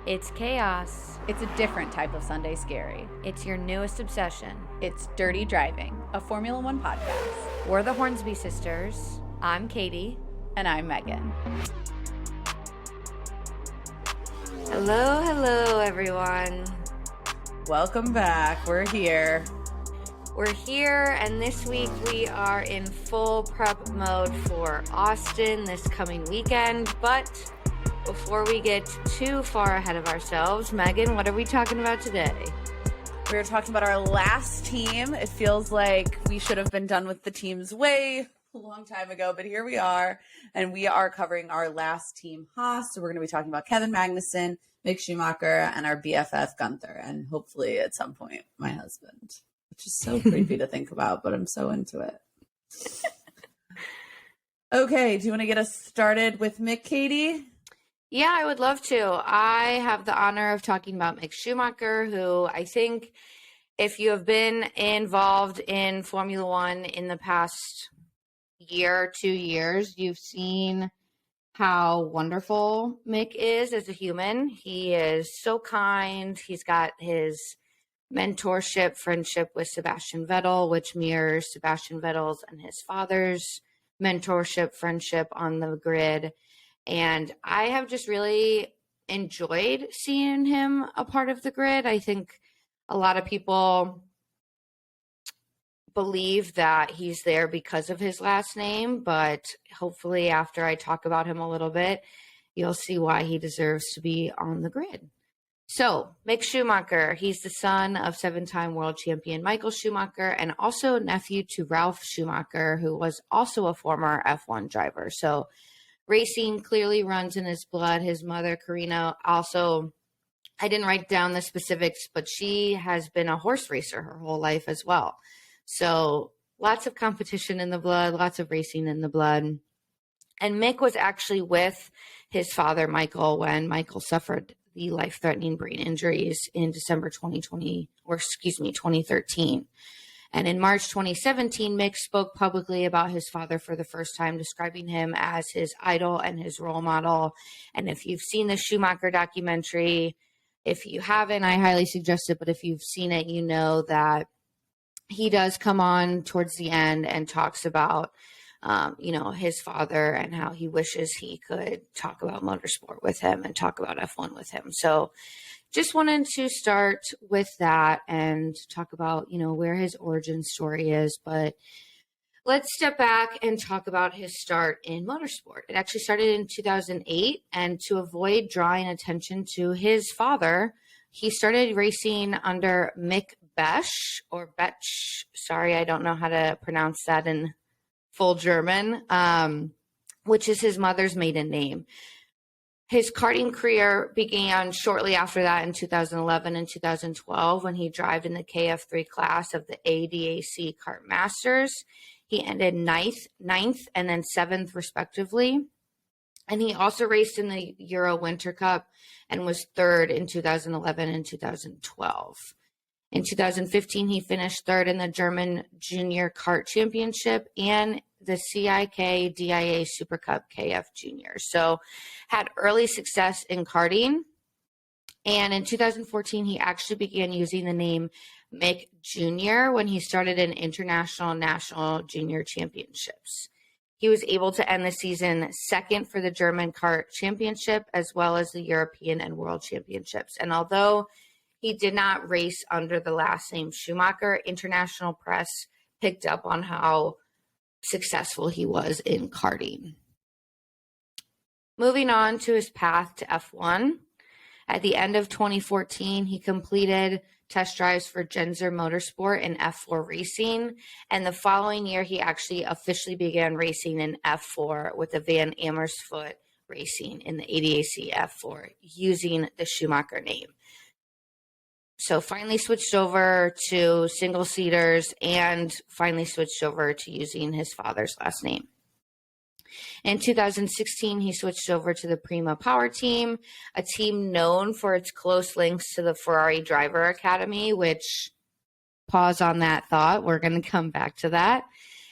It's chaos. It's a different type of Sunday scary. It's your newest obsession. It's Dirty Driving, a Formula One podcast. We're the Hornsby sisters. I'm Katie. And I'm Megan. Hello, everyone. Welcome back. We're here. We're here, and this week we are in full prep mode for Austin this coming weekend. But before we get too far ahead of ourselves, Megan, what are we talking about today? We're talking about our last team. It feels like we should have been done with the teams way a long time ago, but here we are, and we are covering our last team, Haas. So we're going to be talking about Kevin Magnussen, Mick Schumacher, and our BFF Gunther, and hopefully at some point my husband, which is so creepy to think about, but I'm so into it. Okay, do you want to get us started with Mick, Katie? Yeah, I would love to. I have the honor of talking about Mick Schumacher, who I think if you have been involved in Formula One in the past year, 2 years, you've seen how wonderful Mick is as a human. He is so kind. He's got his mentorship, friendship with Sebastian Vettel, which mirrors Sebastian Vettel's and his father's mentorship, friendship on the grid. And I have just really enjoyed seeing him a part of the grid. I think a lot of people believe that he's there because of his last name, but hopefully after I talk about him a little bit, you'll see why he deserves to be on the grid. So, Mick Schumacher, he's the son of 7-time world champion Michael Schumacher and also nephew to Ralf Schumacher, who was also a former F1 driver. So, racing clearly runs in his blood. His mother, Karina, also, I didn't write down the specifics, but she has been a horse racer her whole life as well. So lots of competition in the blood, lots of racing in the blood. And Mick was actually with his father, Michael, when Michael suffered the life-threatening brain injuries in December 2013. And in March 2017, Mick spoke publicly about his father for the first time, describing him as his idol and his role model. And if you've seen the Schumacher documentary, if you haven't, I highly suggest it. But if you've seen it, you know that he does come on towards the end and talks about, his father and how he wishes he could talk about motorsport with him and talk about F1 with him. So just wanted to start with that and talk about, where his origin story is. But let's step back and talk about his start in motorsport. It actually started in 2008, and to avoid drawing attention to his father, he started racing under Mick Besch, or Betsch. Sorry, I don't know how to pronounce that in full German, which is his mother's maiden name. His karting career began shortly after that in 2011 and 2012 when he drove in the KF3 class of the ADAC Kart Masters. He ended ninth, and then 7th respectively. And he also raced in the Euro Winter Cup and was 3rd in 2011 and 2012. In 2015, he finished 3rd in the German Junior Kart Championship and the CIK DIA Super Cup KF Junior. So had early success in karting. And in 2014, he actually began using the name Mick Jr. when he started in international national junior championships. He was able to end the season 2nd for the German Kart Championship as well as the European and World Championships. And although he did not race under the last name Schumacher, international press picked up on how successful he was in karting. Moving on to his path to F1. At the end of 2014, he completed test drives for Genzer Motorsport in F4 racing. And the following year, he actually officially began racing in F4 with the Van Amersfoort Racing in the ADAC F4 using the Schumacher name. So finally switched over to single seaters and finally switched over to using his father's last name. In 2016, he switched over to the Prima Power Team, a team known for its close links to the Ferrari Driver Academy, which, pause on that thought, we're going to come back to that.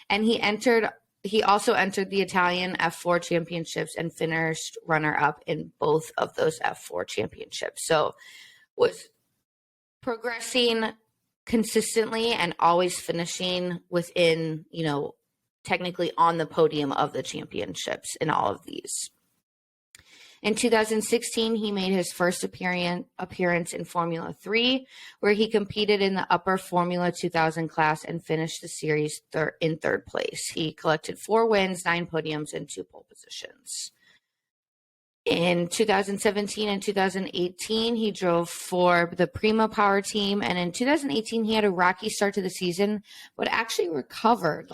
And he entered he also entered the Italian F4 championships and finished runner-up in both of those F4 championships. So was progressing consistently and always finishing within, technically on the podium of the championships in all of these. In 2016, he made his first appearance in Formula 3, where he competed in the upper Formula 2000 class and finished the series in third place. He collected 4 wins, 9 podiums, and 2 pole positions. In 2017 and 2018, he drove for the Prima Power team. And in 2018, he had a rocky start to the season, but actually recovered.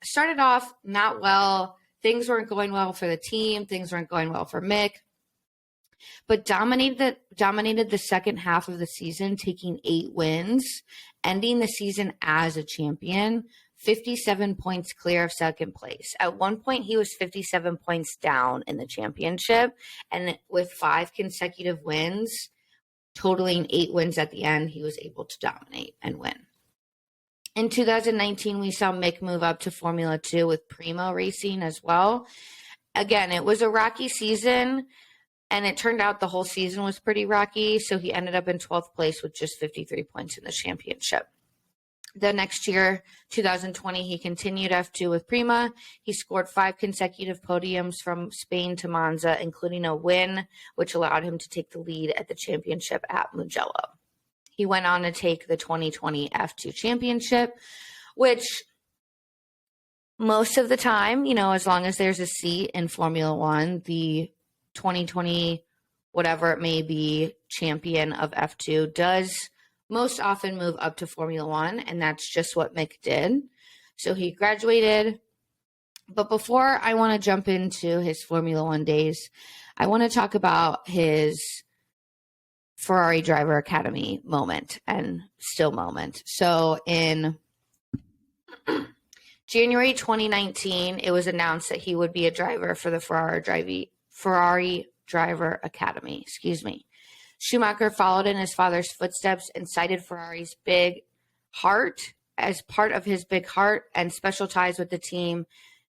Started off not well. Things weren't going well for the team. Things weren't going well for Mick. But dominated the second half of the season, taking 8 wins, ending the season as a champion, 57 points clear of second place. At one point, he was 57 points down in the championship. And with 5 consecutive wins, totaling 8 wins at the end, he was able to dominate and win. In 2019, we saw Mick move up to Formula 2 with Primo Racing as well. Again, it was a rocky season, and it turned out the whole season was pretty rocky, so he ended up in 12th place with just 53 points in the championship. The next year, 2020, he continued F2 with Prima. He scored 5 consecutive podiums from Spain to Monza, including a win, which allowed him to take the lead at the championship at Mugello. He went on to take the 2020 F2 championship, which most of the time, as long as there's a seat in Formula One, the 2020, whatever it may be, champion of F2 does most often move up to Formula One, and that's just what Mick did. So he graduated. But before I want to jump into his Formula One days, I want to talk about his Ferrari Driver Academy moment and still moment. So in January 2019, it was announced that he would be a driver for the Ferrari Driver Academy. Schumacher followed in his father's footsteps and cited Ferrari's big heart as part of his big heart and special ties with the team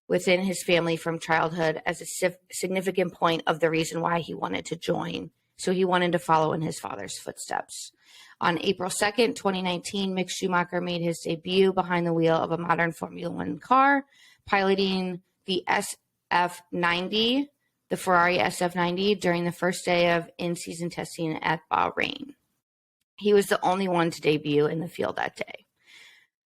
within his family from childhood as a significant point of the reason why he wanted to join. So he wanted to follow in his father's footsteps. On April 2nd, 2019, Mick Schumacher made his debut behind the wheel of a modern Formula One car, piloting the SF90, the Ferrari SF90, during the first day of in-season testing at Bahrain. He was the only one to debut in the field that day.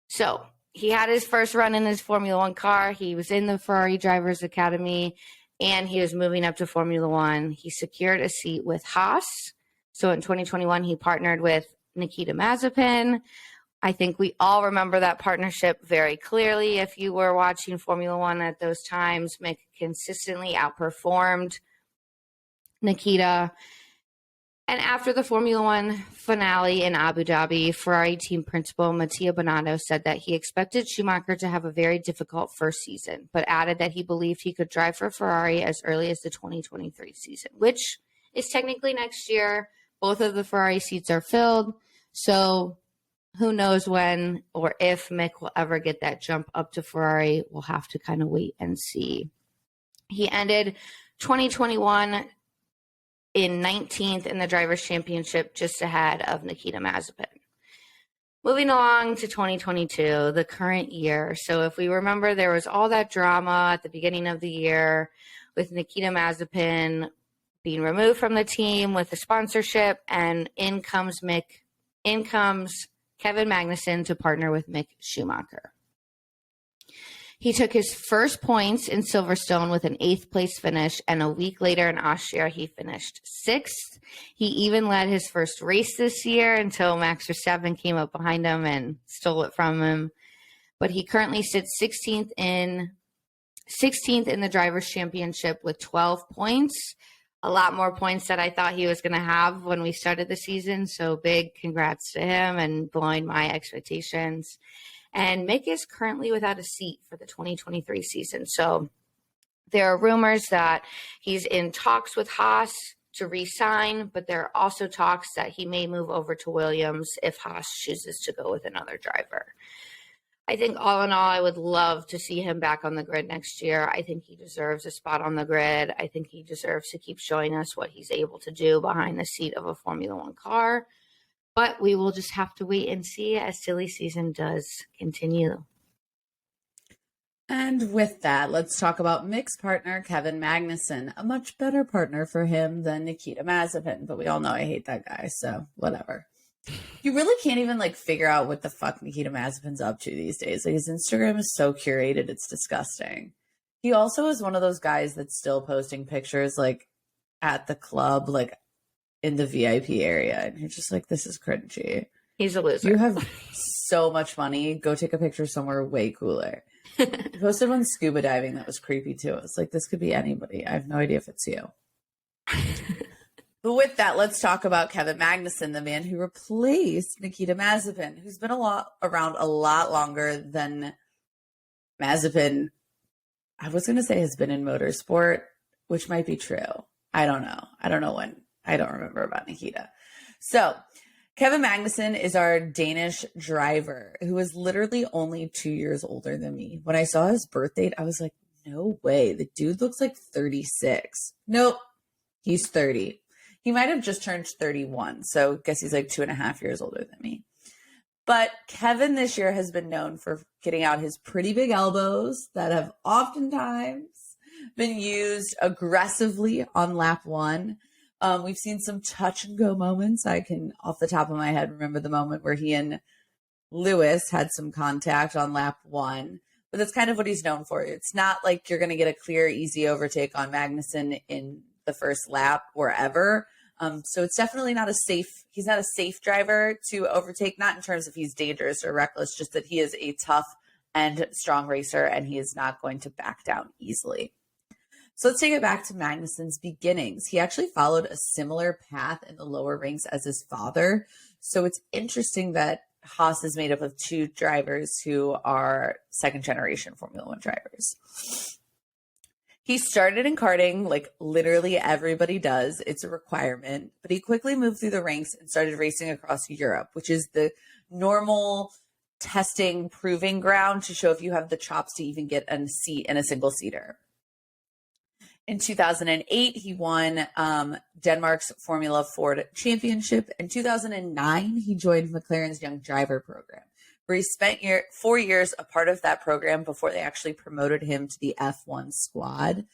So he had his first run in his Formula One car. He was in the Ferrari Drivers Academy, and he was moving up to Formula One. He secured a seat with Haas. So in 2021, he partnered with Nikita Mazepin. I think we all remember that partnership very clearly. If you were watching Formula One at those times, Mick consistently outperformed Nikita. And after the Formula One finale in Abu Dhabi, Ferrari team principal Mattia Binotto said that he expected Schumacher to have a very difficult first season, but added that he believed he could drive for Ferrari as early as the 2023 season, which is technically next year. Both of the Ferrari seats are filled, so who knows when or if Mick will ever get that jump up to Ferrari. We'll have to kind of wait and see. He ended 2021 in 19th in the Drivers' Championship, just ahead of Nikita Mazepin. Moving along to 2022, the current year. So if we remember, there was all that drama at the beginning of the year with Nikita Mazepin being removed from the team with the sponsorship, and in comes Kevin Magnussen to partner with Mick Schumacher. He took his first points in Silverstone with an 8th place finish, and a week later in Austria, he finished 6th. He even led his first race this year until Max Verstappen came up behind him and stole it from him. But he currently sits 16th in the Drivers' Championship with 12 points. A lot more points that I thought he was going to have when we started the season. So big congrats to him and blowing my expectations. And Mick is currently without a seat for the 2023 season. So there are rumors that he's in talks with Haas to re-sign, but there are also talks that he may move over to Williams if Haas chooses to go with another driver. I think all in all, I would love to see him back on the grid next year. I think he deserves a spot on the grid. I think he deserves to keep showing us what he's able to do behind the seat of a Formula One car. But we will just have to wait and see as silly season does continue. And with that, let's talk about Mick's partner, Kevin Magnussen. A much better partner for him than Nikita Mazepin, but we all know I hate that guy, so whatever. You really can't even like figure out what the fuck Nikita Mazepin's up to these days. Like his Instagram is so curated, it's disgusting. He also is one of those guys that's still posting pictures like at the club, like in the VIP area, and you're just like, this is cringy. He's a loser. You have so much money. Go take a picture somewhere way cooler. He posted one scuba diving that was creepy too. It's like, this could be anybody. I have no idea if it's you. But with that, let's talk about Kevin Magnussen, the man who replaced Nikita Mazepin, who's been around a lot longer than Mazepin, I was going to say has been in motorsport, which might be true. I don't know. I don't know when. I don't remember about Nikita. So Kevin Magnussen is our Danish driver who is literally only 2 years older than me. When I saw his birth date, I was like, no way. The dude looks like 36. Nope. He's 30. He might have just turned 31, so I guess he's like 2.5 years older than me. But Kevin this year has been known for getting out his pretty big elbows that have oftentimes been used aggressively on lap one. We've seen some touch and go moments. I can, off the top of my head, remember the moment where he and Lewis had some contact on lap one. But that's kind of what he's known for. It's not like you're going to get a clear, easy overtake on Magnussen in the first lap or ever. So it's definitely he's not a safe driver to overtake, not in terms of he's dangerous or reckless, just that he is a tough and strong racer and he is not going to back down easily. So let's take it back to Magnussen's beginnings. He actually followed a similar path in the lower ranks as his father. So it's interesting that Haas is made up of two drivers who are second generation Formula One drivers. He started in karting like literally everybody does. It's a requirement, but he quickly moved through the ranks and started racing across Europe, which is the normal testing, proving ground to show if you have the chops to even get a seat in a single seater. In 2008, he won Denmark's Formula Ford Championship. In 2009, he joined McLaren's Young Driver Program, where he spent 4 years a part of that program before they actually promoted him to the F1 squad.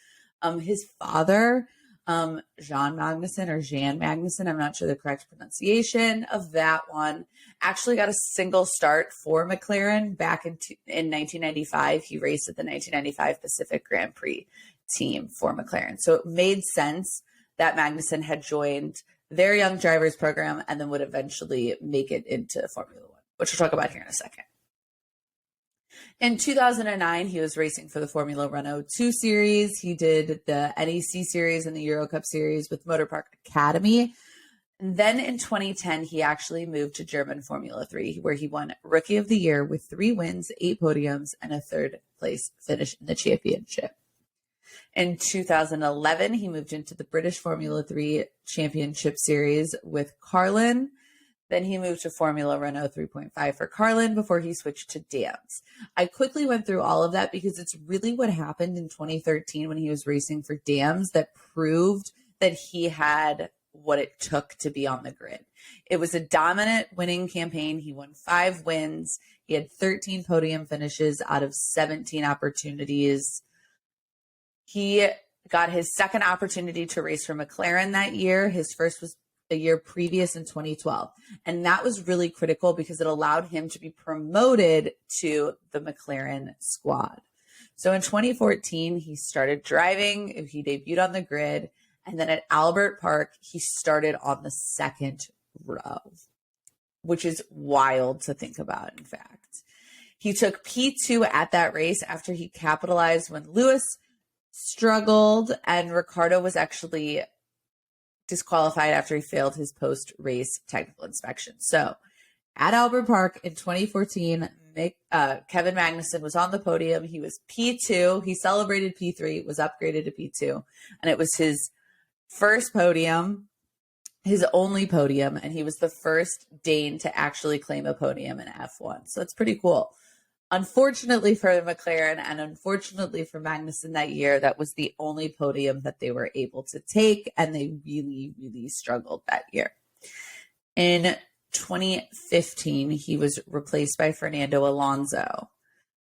His father, Jan Magnussen, I'm not sure the correct pronunciation of that one, actually got a single start for McLaren back in 1995. He raced at the 1995 Pacific Grand Prix team for McLaren. So it made sense that Magnussen had joined their young drivers program and then would eventually make it into Formula One, which we'll talk about here in a second. In 2009, he was racing for the Formula Renault 2 series. He did the NEC series and the Euro Cup series with Motor Park Academy. And then in 2010, he actually moved to German Formula 3, where he won Rookie of the Year with 3 wins, 8 podiums, and a third place finish in the championship. In 2011, he moved into the British Formula 3 Championship Series with Carlin. Then he moved to Formula Renault 3.5 for Carlin before he switched to Dams. I quickly went through all of that because it's really what happened in 2013 when he was racing for Dams that proved that he had what it took to be on the grid. It was a dominant winning campaign. He won 5 wins. He had 13 podium finishes out of 17 opportunities. He got his second opportunity to race for McLaren that year. His first was a year previous in 2012. And that was really critical because it allowed him to be promoted to the McLaren squad. So in 2014, he started driving. He debuted on the grid. And then at Albert Park, he started on the second row, which is wild to think about, in fact. He took P2 at that race after he capitalized when Lewis struggled and Ricardo was actually disqualified after he failed his post-race technical inspection. So at Albert Park in 2014, Kevin Magnussen was on the podium. He was P2. He celebrated P3, was upgraded to P2, and it was his first podium, his only podium, and he was the first Dane to actually claim a podium in F1. So that's pretty cool. Unfortunately for McLaren and unfortunately for Magnussen that year, that was the only podium that they were able to take, and they really, really struggled that year. In 2015, he was replaced by Fernando Alonso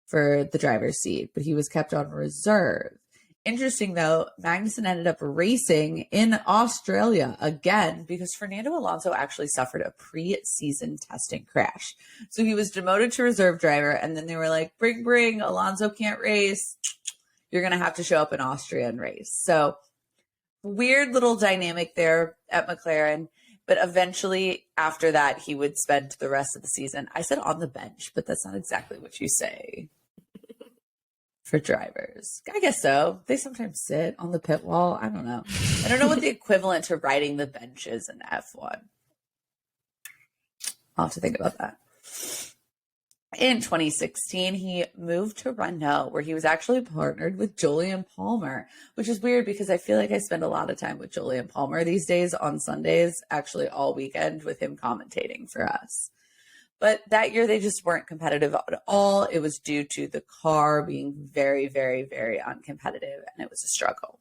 for the driver's seat, but he was kept on reserve. Interesting, though, Magnussen ended up racing in Australia again because Fernando Alonso actually suffered a pre-season testing crash. So he was demoted to reserve driver, and then they were like, bring, Alonso can't race. You're going to have to show up in Austria and race. So weird little dynamic there at McLaren. But eventually, after that, he would spend the rest of the season, I said on the bench, but that's not exactly what you say for drivers. I guess so. They sometimes sit on the pit wall. I don't know. I don't know what the equivalent to riding the bench is in F1. I'll have to think about that. In 2016, he moved to Renault, where he was actually partnered with Jolyon Palmer, which is weird because I feel like I spend a lot of time with Jolyon Palmer these days on Sundays, actually all weekend with him commentating for us. But that year, they just weren't competitive at all. It was due to the car being very, very, very uncompetitive, and it was a struggle.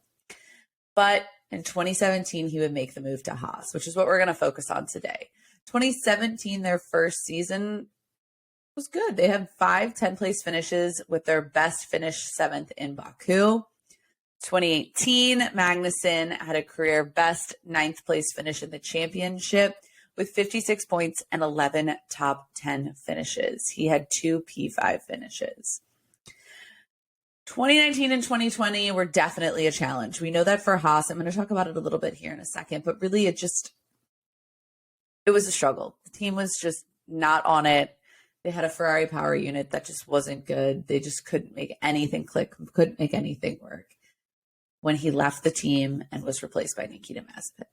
But in 2017, he would make the move to Haas, which is what we're going to focus on today. 2017, their first season was good. They had 5 10th-place finishes with their best finish 7th in Baku. 2018, Magnussen had a career best 9th-place finish in the championship with 56 points and 11 top 10 finishes. He had 2 P5 finishes. 2019 and 2020 were definitely a challenge. We know that for Haas. I'm going to talk about it a little bit here in a second, but really it was a struggle. The team was just not on it. They had a Ferrari power unit that just wasn't good. They just couldn't make anything click, couldn't make anything work when he left the team and was replaced by Nikita Mazepin.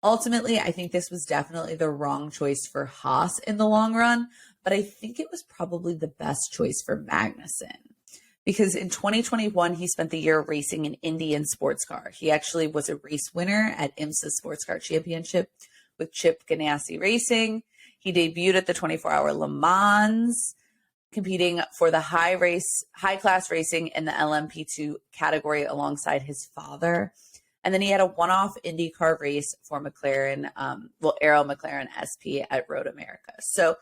Ultimately, I think this was definitely the wrong choice for Haas in the long run, but I think it was probably the best choice for Magnussen because in 2021, he spent the year racing an Indian sports car. He actually was a race winner at IMSA Sports Car Championship with Chip Ganassi Racing. He debuted at the 24-hour Le Mans, competing for the high class racing in the LMP2 category alongside his father. And then he had a one-off IndyCar race for McLaren, Aero McLaren SP at Road America. So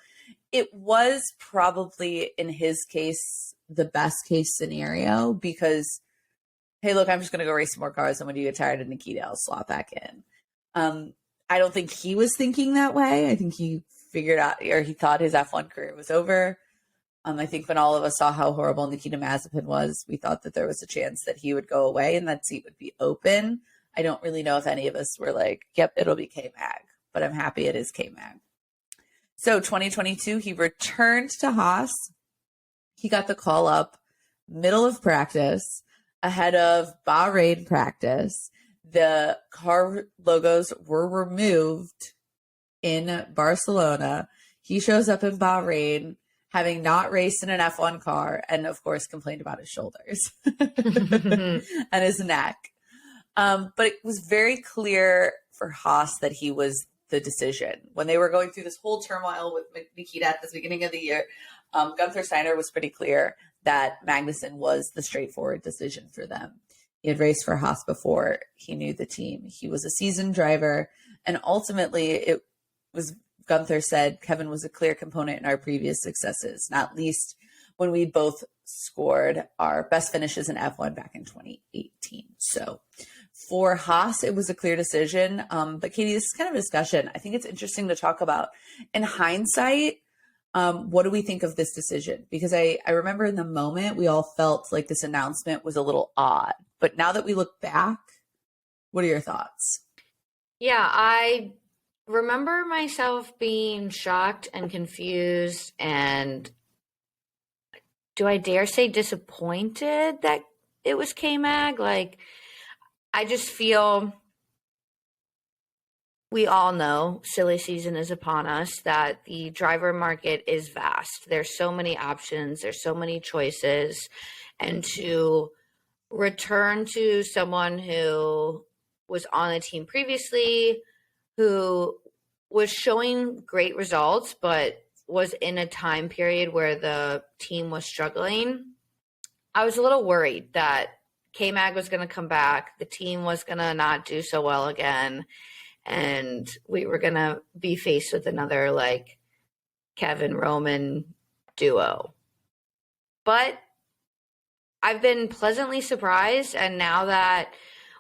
it was probably, in his case, the best case scenario because, hey, look, I'm just going to go race some more cars. And when you get tired of Nikita, I'll slot back in. I don't think he was thinking that way. I think he figured out, or he thought his F1 career was over. I think when all of us saw how horrible Nikita Mazepin was, we thought that there was a chance that he would go away and that seat would be open. I don't really know if any of us were like, yep, it'll be KMag, but I'm happy it is KMag. So 2022, he returned to Haas. He got the call up middle of practice ahead of Bahrain practice. The car logos were removed in Barcelona. He shows up in Bahrain, having not raced in an F1 car, and of course complained about his shoulders and his neck. But it was very clear for Haas that he was the decision. When they were going through this whole turmoil with Nikita at the beginning of the year, Gunther Steiner was pretty clear that Magnussen was the straightforward decision for them. He had raced for Haas before. He knew the team. He was a seasoned driver. And ultimately, it was, Gunther said, Kevin was a clear component in our previous successes, not least when we both scored our best finishes in F1 back in 2018. So for Haas, it was a clear decision. But Katie, this is kind of a discussion. I think it's interesting to talk about. In hindsight, what do we think of this decision? Because I remember in the moment, we all felt like this announcement was a little odd. But now that we look back, what are your thoughts? Yeah, I remember myself being shocked and confused and, do I dare say, disappointed that it was KMag? Like, I just feel, we all know silly season is upon us, that the driver market is vast. There's so many options. There's so many choices. And to return to someone who was on the team previously, who was showing great results, but was in a time period where the team was struggling, I was a little worried that KMag was going to come back, the team was going to not do so well again, and we were going to be faced with another like Kevin Roman duo. But I've been pleasantly surprised, and now that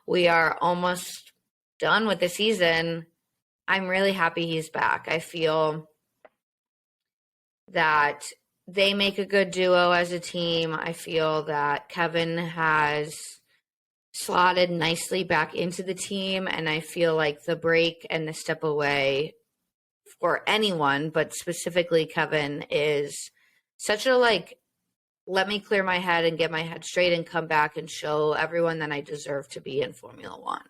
we are almost done with the season, I'm really happy he's back. I feel that they make a good duo as a team. I feel that Kevin has slotted nicely back into the team, and I feel like the break and the step away for anyone, but specifically Kevin, is such a like, let me clear my head and get my head straight and come back and show everyone that I deserve to be in Formula One.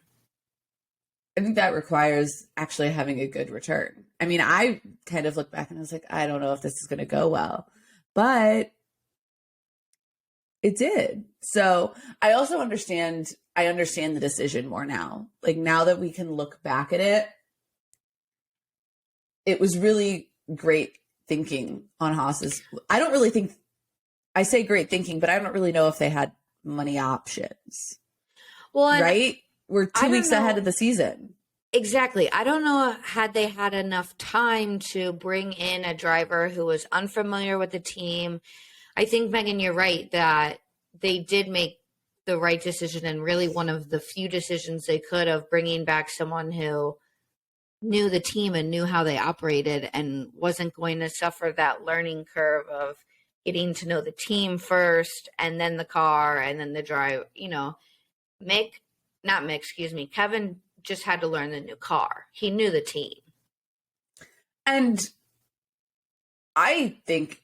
I think that requires actually having a good return. I mean, I kind of look back and I was like, I don't know if this is going to go well, but it did. So I also understand the decision more now. Like now that we can look back at it, it was really great thinking on Haas's. I say great thinking, but I don't really know if they had money options. Well, right? We're 2 weeks ahead of the season. Exactly. I don't know had they had enough time to bring in a driver who was unfamiliar with the team. I think, Megan, you're right that they did make the right decision, and really one of the few decisions they could, of bringing back someone who knew the team and knew how they operated and wasn't going to suffer that learning curve of getting to know the team first and then the car and then the drive. Kevin just had to learn the new car. He knew the team. And I think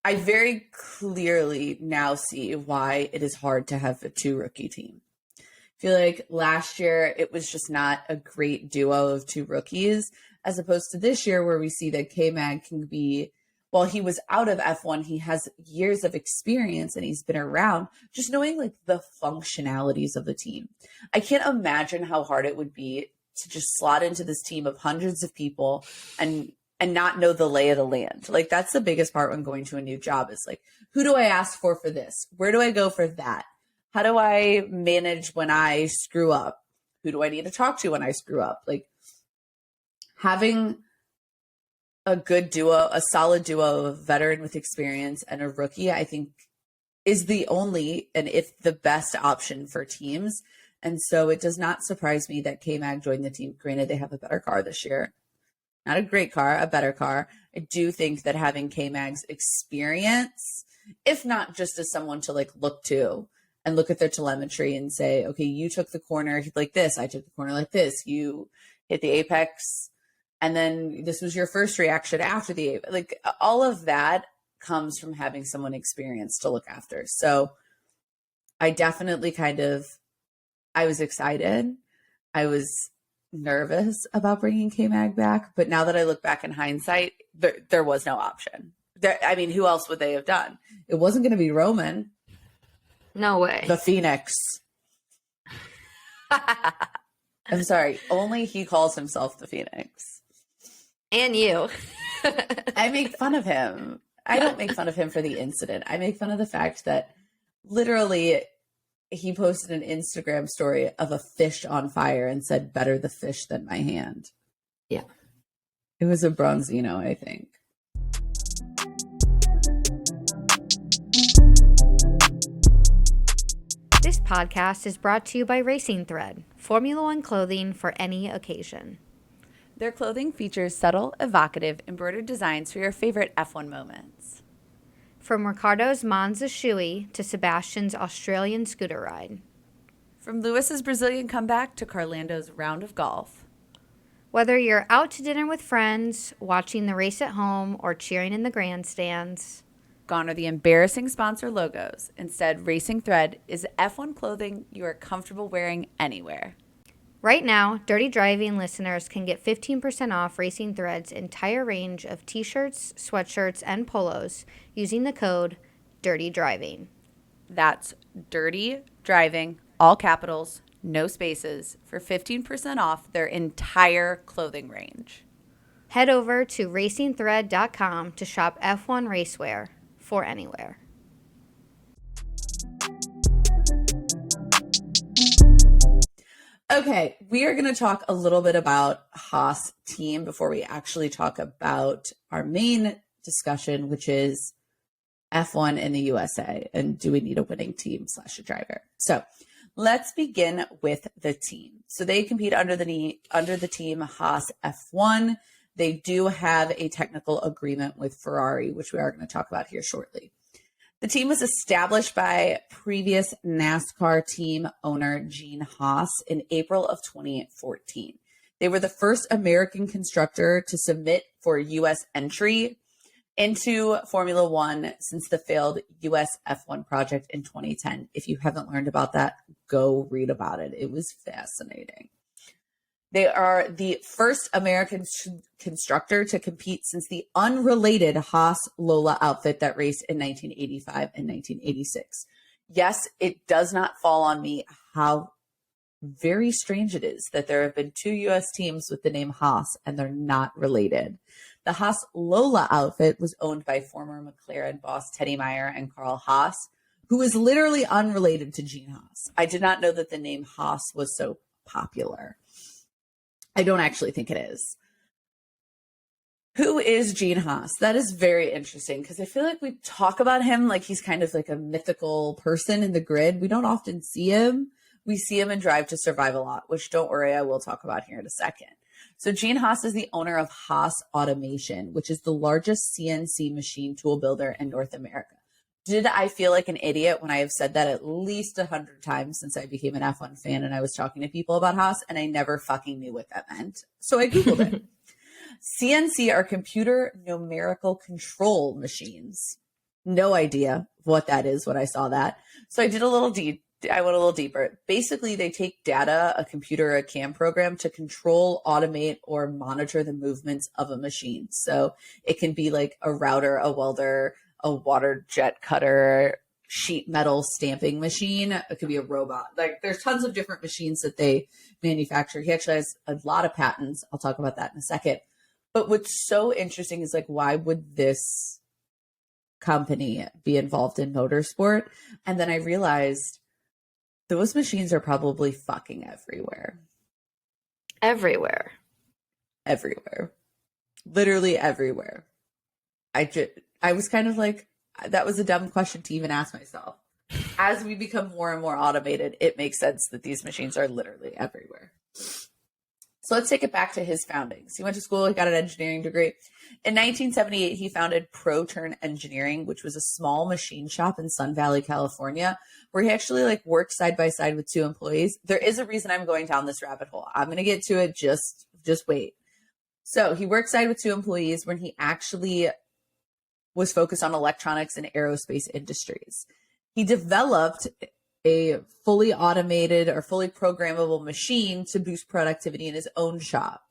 I very clearly now see why it is hard to have a 2 rookie team. I feel like last year it was just not a great duo of 2 rookies, as opposed to this year where we see that KMag can be, while he was out of F1, he has years of experience and he's been around, just knowing like the functionalities of the team. I can't imagine how hard it would be to just slot into this team of hundreds of people and not know the lay of the land. Like that's the biggest part when going to a new job, is like, who do I ask for this? Where do I go for that? How do I manage when I screw up? Who do I need to talk to when I screw up? Like having a good duo, a solid duo of veteran with experience and a rookie, I think is the only, and if the best option for teams. And so it does not surprise me that KMag joined the team. Granted, they have a better car this year. Not a great car, a better car. I do think that having KMag's experience, if not just as someone to like look to and look at their telemetry and say, okay, you took the corner like this, I took the corner like this, you hit the apex, and then this was your first reaction after the apex. Like all of that comes from having someone experienced to look after. So I definitely I was excited. I was nervous about bringing KMag back, but now that I look back in hindsight, there was no option. I mean, who else would they have done? It wasn't going to be Roman. No way. The Phoenix. I'm sorry. Only he calls himself the Phoenix. And you. I make fun of him. I don't make fun of him for the incident. I make fun of the fact that literally he posted an Instagram story of a fish on fire and said, better the fish than my hand. Yeah. It was a Bronzino, I think. This podcast is brought to you by Racing Thread, Formula One clothing for any occasion. Their clothing features subtle, evocative, embroidered designs for your favorite F1 moments. From Ricardo's Monza shoey to Sebastian's Australian scooter ride. From Lewis's Brazilian comeback to Carlando's round of golf. Whether you're out to dinner with friends, watching the race at home, or cheering in the grandstands, gone are the embarrassing sponsor logos. Instead, Racing Thread is F1 clothing you are comfortable wearing anywhere. Right now, Dirty Driving listeners can get 15% off Racing Thread's entire range of t-shirts, sweatshirts, and polos using the code Dirty Driving. That's Dirty Driving, all capitals, no spaces, for 15% off their entire clothing range. Head over to racingthread.com to shop F1 racewear for anywhere. Okay, we are going to talk a little bit about Haas team before we actually talk about our main discussion, which is F1 in the USA and do we need a winning team / a driver. So let's begin with the team. So they compete under the team Haas F1. They do have a technical agreement with Ferrari, which we are going to talk about here shortly. The team was established by previous NASCAR team owner Gene Haas in April of 2014. They were the first American constructor to submit for U.S. entry into Formula One since the failed US F1 project in 2010. If you haven't learned about that, go read about it. It was fascinating. They are the first American constructor to compete since the unrelated Haas Lola outfit that raced in 1985 and 1986. Yes, it does not fall on me how very strange it is that there have been 2 U.S. teams with the name Haas and they're not related. The Haas Lola outfit was owned by former McLaren boss Teddy Meyer and Carl Haas, who is literally unrelated to Gene Haas. I did not know that the name Haas was so popular. I don't actually think it is. Who is Gene Haas? That is very interesting because I feel like we talk about him like he's kind of like a mythical person in the grid. We don't often see him. We see him in Drive to Survive a lot, which don't worry, I will talk about here in a second. So Gene Haas is the owner of Haas Automation, which is the largest CNC machine tool builder in North America. Did I feel like an idiot when I have said that at least 100 times since I became an F1 fan and I was talking to people about Haas and I never fucking knew what that meant? So I Googled it. CNC are computer numerical control machines. No idea what that is when I saw that. So I did a little I went a little deeper. Basically, they take data, a computer, a CAM program to control, automate, or monitor the movements of a machine. So it can be like a router, a welder, a water jet cutter, sheet metal stamping machine. It could be a robot. Like there's tons of different machines that they manufacture. He actually has a lot of patents. I'll talk about that in a second. But what's so interesting is like, why would this company be involved in motorsport? And then I realized those machines are probably fucking everywhere. Everywhere. Everywhere. Literally everywhere. I was kind of like, that was a dumb question to even ask myself. As we become more and more automated, it makes sense that these machines are literally everywhere. So let's take it back to his foundings. He went to school, he got an engineering degree. In 1978, he founded Pro Turn Engineering, which was a small machine shop in Sun Valley, California, where he actually like worked side by side with 2 employees. There is a reason I'm going down this rabbit hole. I'm going to get to it. Just wait. So he worked side with 2 employees when he actually was focused on electronics and aerospace industries. He developed a fully automated or fully programmable machine to boost productivity in his own shop.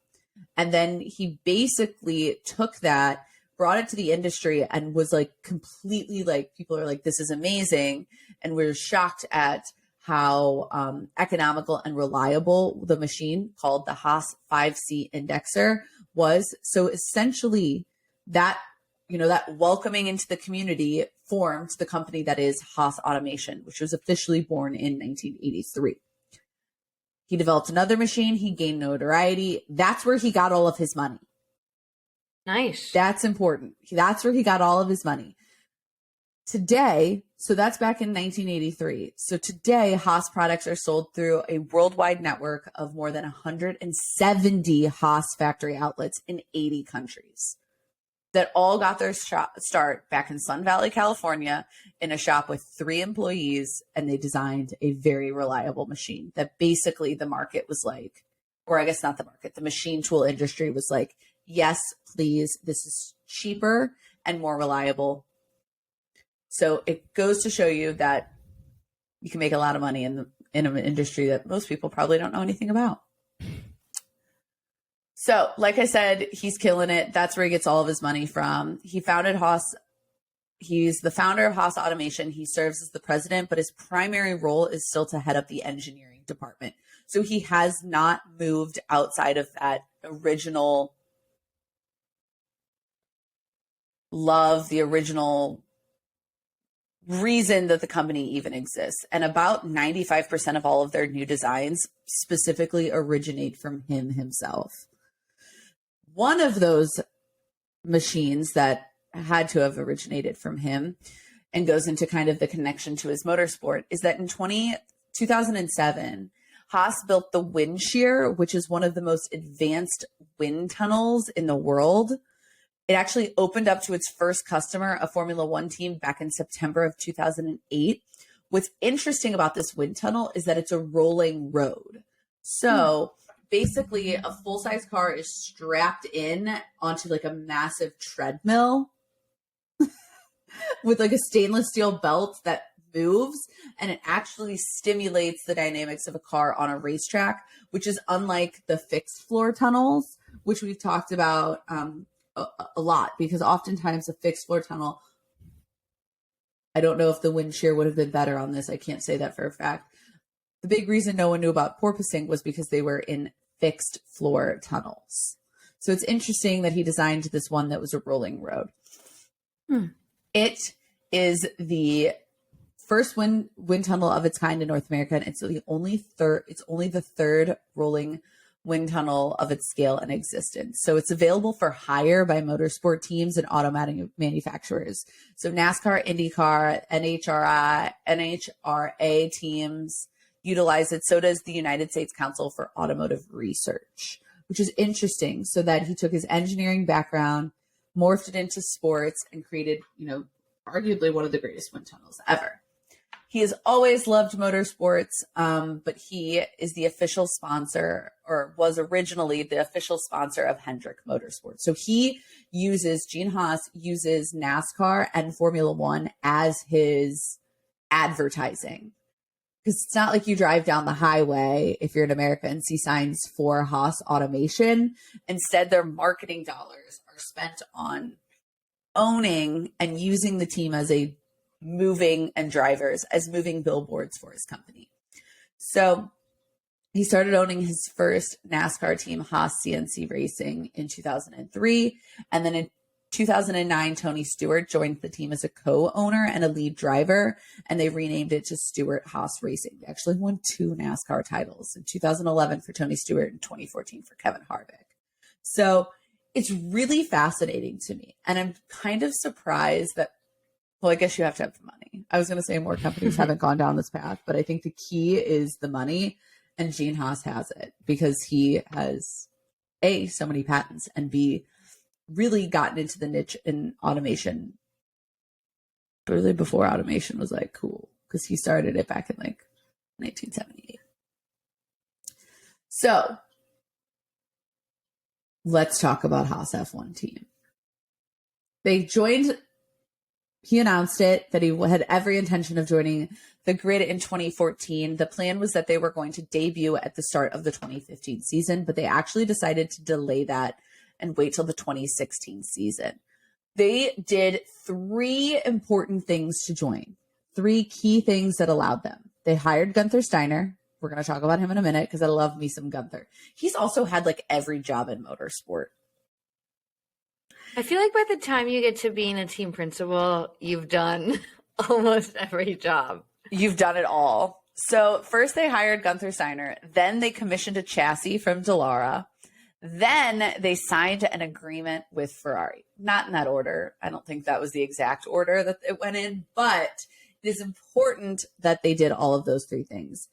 And then he basically took that, brought it to the industry and was like completely like, people are like, this is amazing. And we're shocked at how economical and reliable the machine called the Haas 5C indexer was. So essentially that, that welcoming into the community formed the company that is Haas Automation, which was officially born in 1983. He developed another machine. He gained notoriety. That's where he got all of his money. Nice. That's important. That's where he got all of his money. Today, so that's back in 1983. So today, Haas products are sold through a worldwide network of more than 170 Haas factory outlets in 80 countries that all got their start back in Sun Valley, California, in a shop with 3 employees, and they designed a very reliable machine that basically the market was like, or I guess not the market, the machine tool industry was like, yes, please, this is cheaper and more reliable. So it goes to show you that you can make a lot of money in an industry that most people probably don't know anything about. So, like I said, he's killing it. That's where he gets all of his money from. He founded Haas. He's the founder of Haas Automation. He serves as the president, but his primary role is still to head up the engineering department. So he has not moved outside of that original love the original reason that the company even exists. And about 95% of all of their new designs specifically originate from him himself. One of those machines that had to have originated from him and goes into kind of the connection to his motorsport is that in 2007, Haas built the wind shear, which is one of the most advanced wind tunnels in the world. It actually opened up to its first customer, a Formula One team, back in September of 2008. What's interesting about this wind tunnel is that it's a rolling road. So basically a full-size car is strapped in onto like a massive treadmill with like a stainless steel belt that moves, and it actually stimulates the dynamics of a car on a racetrack, which is unlike the fixed floor tunnels, which we've talked about a lot, because oftentimes a fixed floor tunnel, I don't know if the wind shear would have been better on this. I can't say that for a fact. The big reason no one knew about porpoising was because they were in fixed floor tunnels. So it's interesting that he designed this one that was a rolling road. It is the first wind tunnel of its kind in North America, and it's only the third rolling wind tunnel of its scale in existence. So it's available for hire by motorsport teams and automotive manufacturers. So NASCAR, IndyCar, NHRA teams utilize it. So does the United States Council for Automotive Research, which is interesting. So that he took his engineering background, morphed it into sports, and created, arguably one of the greatest wind tunnels ever. He has always loved motorsports, but he is the official sponsor, or was originally the official sponsor of Hendrick Motorsports. So Gene Haas uses NASCAR and Formula One as his advertising. Because it's not like you drive down the highway, if you're in America, and see signs for Haas Automation. Instead, their marketing dollars are spent on owning and using the team as moving billboards for his company. So he started owning his first NASCAR team, Haas CNC Racing, in 2003. And then in 2009, Tony Stewart joined the team as a co-owner and a lead driver, and they renamed it to Stewart Haas Racing. They actually won 2 NASCAR titles, in 2011 for Tony Stewart and 2014 for Kevin Harvick. So it's really fascinating to me. And I'm kind of surprised that, well, I guess you have to have the money. I was going to say more companies haven't gone down this path, but I think the key is the money, and Gene Haas has it because he has A, so many patents, and B, really gotten into the niche in automation really before automation was like cool, because he started it back in like 1978. So let's talk about Haas F1 team. He announced it that he had every intention of joining the grid in 2014. The plan was that they were going to debut at the start of the 2015 season, but they actually decided to delay that and wait till the 2016 season. They did 3 important things to join, 3 key things that allowed them. They hired Gunther Steiner. We're going to talk about him in a minute because I love me some Gunther. He's also had like every job in motorsport. I feel like by the time you get to being a team principal, you've done almost every job. You've done it all. So first they hired Gunther Steiner. Then they commissioned a chassis from Dallara. Then they signed an agreement with Ferrari. Not in that order. I don't think that was the exact order that it went in, but it is important that they did all of those 3 things.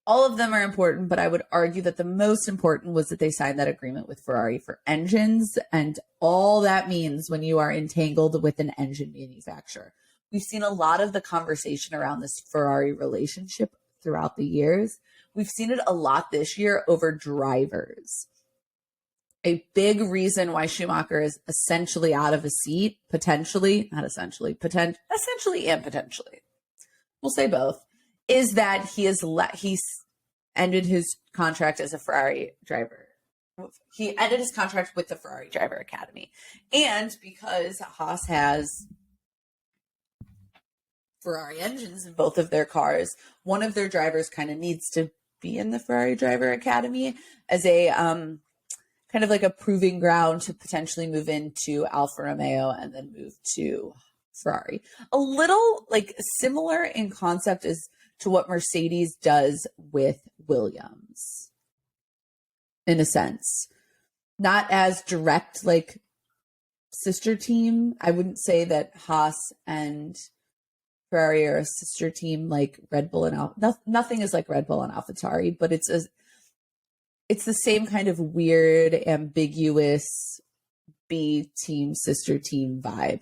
All of them are important, but I would argue that the most important was that they signed that agreement with Ferrari for engines, and all that means when you are entangled with an engine manufacturer. We've seen a lot of the conversation around this Ferrari relationship throughout the years. We've seen it a lot this year over drivers. A big reason why Schumacher is essentially out of a seat, essentially and potentially, we'll say both, is that he's ended his contract as a Ferrari driver. He ended his contract with the Ferrari Driver Academy. And because Haas has Ferrari engines in both of their cars, one of their drivers kind of needs to be in the Ferrari Driver Academy as a kind kind of like a proving ground to potentially move into Alfa Romeo and then move to Ferrari. A little like similar in concept as to what Mercedes does with Williams, in a sense. Not as direct, like sister team. I wouldn't say that Haas and Ferrari are a sister team like Red Bull and nothing is like Red Bull and AlphaTauri, but it's the same kind of weird, ambiguous B team, sister team vibe.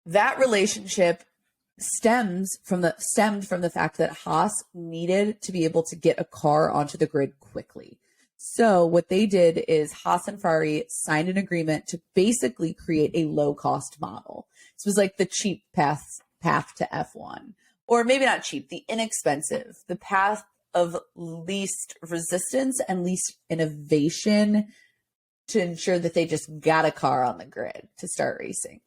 That relationship stemmed from the fact that Haas needed to be able to get a car onto the grid quickly. So what they did is Haas and Ferrari signed an agreement to basically create a low-cost model. This was like the cheap path to F1, or maybe not cheap, the inexpensive, the path of least resistance and least innovation to ensure that they just got a car on the grid to start racing.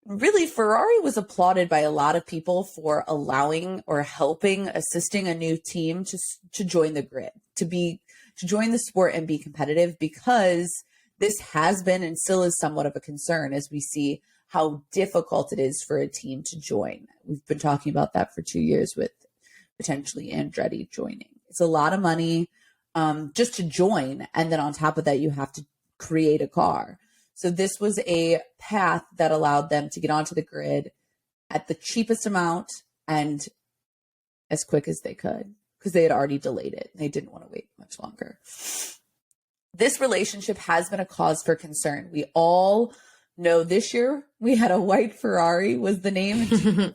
Really, Ferrari was applauded by a lot of people for allowing or helping, assisting a new team to join the grid, to join the sport and be competitive, because this has been and still is somewhat of a concern as we see how difficult it is for a team to join. We've been talking about that for 2 years with potentially Andretti joining. It's a lot of money just to join. And then on top of that, you have to create a car. So this was a path that allowed them to get onto the grid at the cheapest amount and as quick as they could, because they had already delayed it. They didn't want to wait much longer. This relationship has been a cause for concern. We all know this year we had a white Ferrari was the name.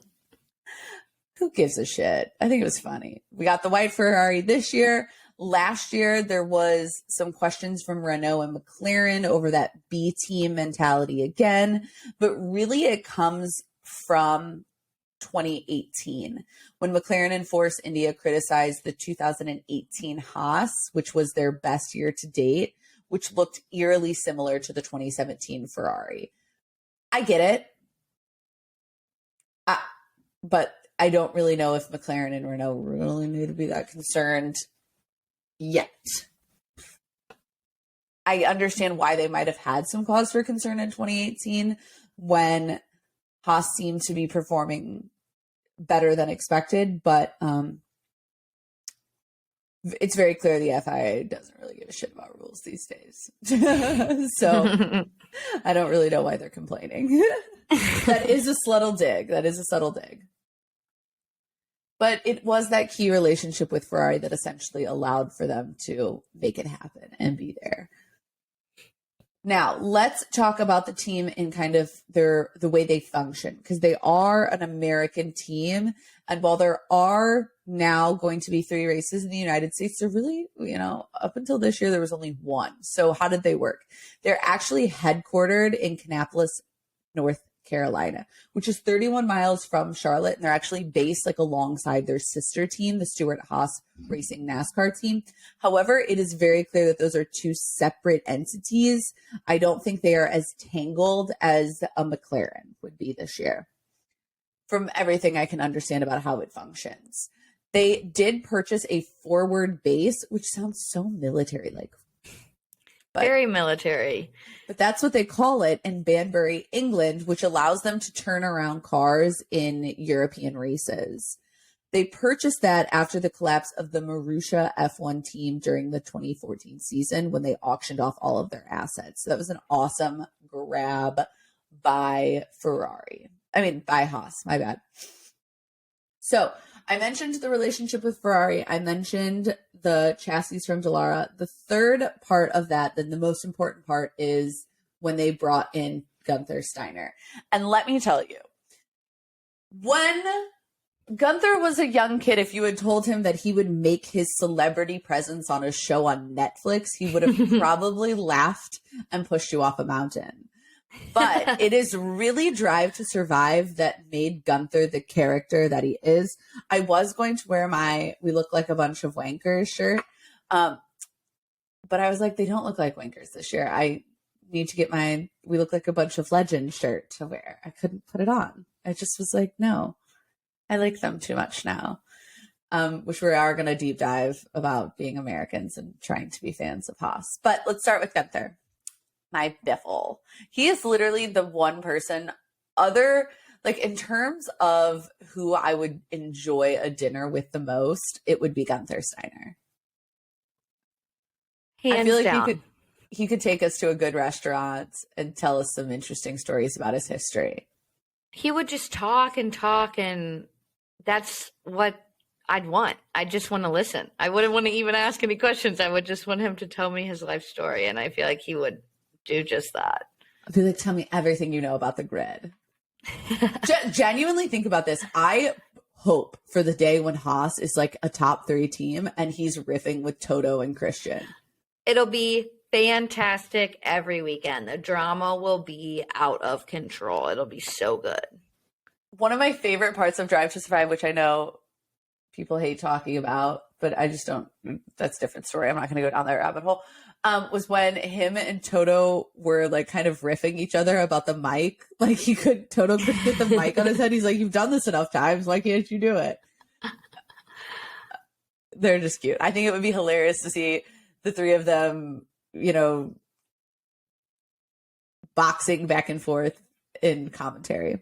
Who gives a shit? I think it was funny. We got the white Ferrari this year. Last year, there was some questions from Renault and McLaren over that B team mentality again, but really it comes from 2018 when McLaren and Force India criticized the 2018 Haas, which was their best year to date, which looked eerily similar to the 2017 Ferrari. I get it. But I don't really know if McLaren and Renault really need to be that concerned yet. I understand why they might have had some cause for concern in 2018 when Haas seemed to be performing better than expected, but it's very clear the FIA doesn't really give a shit about rules these days. So I don't really know why they're complaining. That is a subtle dig. But it was that key relationship with Ferrari that essentially allowed for them to make it happen and be there. Now, let's talk about the team in kind of the way they function, because they are an American team. And while there are now going to be 3 races in the United States, they're really, up until this year, there was only 1. So how did they work? They're actually headquartered in Kannapolis, North Carolina, which is 31 miles from Charlotte. And they're actually based like alongside their sister team, the Stewart Haas Racing NASCAR team. However, it is very clear that those are 2 separate entities. I don't think they are as tangled as a McLaren would be this year, from everything I can understand about how it functions. They did purchase a forward base, which sounds so military-like. Very military. But that's what they call it in Banbury, England, which allows them to turn around cars in European races. They purchased that after the collapse of the Marussia F1 team during the 2014 season when they auctioned off all of their assets. So that was an awesome grab by Haas, my bad. So I mentioned the relationship with Ferrari. I mentioned the chassis from Dallara. The third part of that, then the most important part, is when they brought in Gunther Steiner. And let me tell you, when Gunther was a young kid, if you had told him that he would make his celebrity presence on a show on Netflix, he would have probably laughed and pushed you off a mountain. But it is really Drive to Survive that made Gunther the character that he is. I was going to wear my "We Look Like a Bunch of Wankers" shirt, but I was like, they don't look like wankers this year. I need to get my "We Look Like a Bunch of Legends" shirt to wear. I couldn't put it on. I just was like, no, I like them too much now. which we are going to deep dive about being Americans and trying to be fans of Haas. But let's start with Gunther, my biffle. He is literally the one person in terms of who I would enjoy a dinner with the most, it would be Gunther Steiner. Hands I feel like down. he could take us to a good restaurant and tell us some interesting stories about his history. He would just talk, and that's what I'd want. I just want to listen. I wouldn't want to even ask any questions. I would just want him to tell me his life story, and I feel like he would do just that. I'd be like, tell me everything you know about the grid. Genuinely think about this. I hope for the day when Haas is like a top 3 team and he's riffing with Toto and Christian. It'll be fantastic every weekend. The drama will be out of control. It'll be so good. One of my favorite parts of Drive to Survive, which I know people hate talking about, but I just don't, that's a different story. I'm not going to go down that rabbit hole. Was when him and Toto were like kind of riffing each other about the mic. Like Toto could get the mic on his head. He's like, you've done this enough times. Why can't you do it? They're just cute. I think it would be hilarious to see the 3 of them, boxing back and forth in commentary.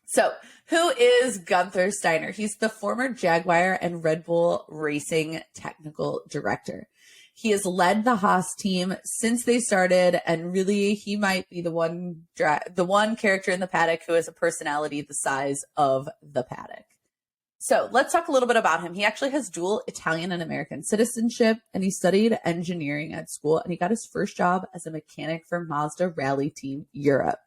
So who is Gunther Steiner? He's the former Jaguar and Red Bull Racing technical director. He has led the Haas team since they started, and really he might be the one character in the paddock who has a personality the size of the paddock. So let's talk a little bit about him. He actually has dual Italian and American citizenship, and he studied engineering at school, and he got his first job as a mechanic for Mazda Rally Team Europe.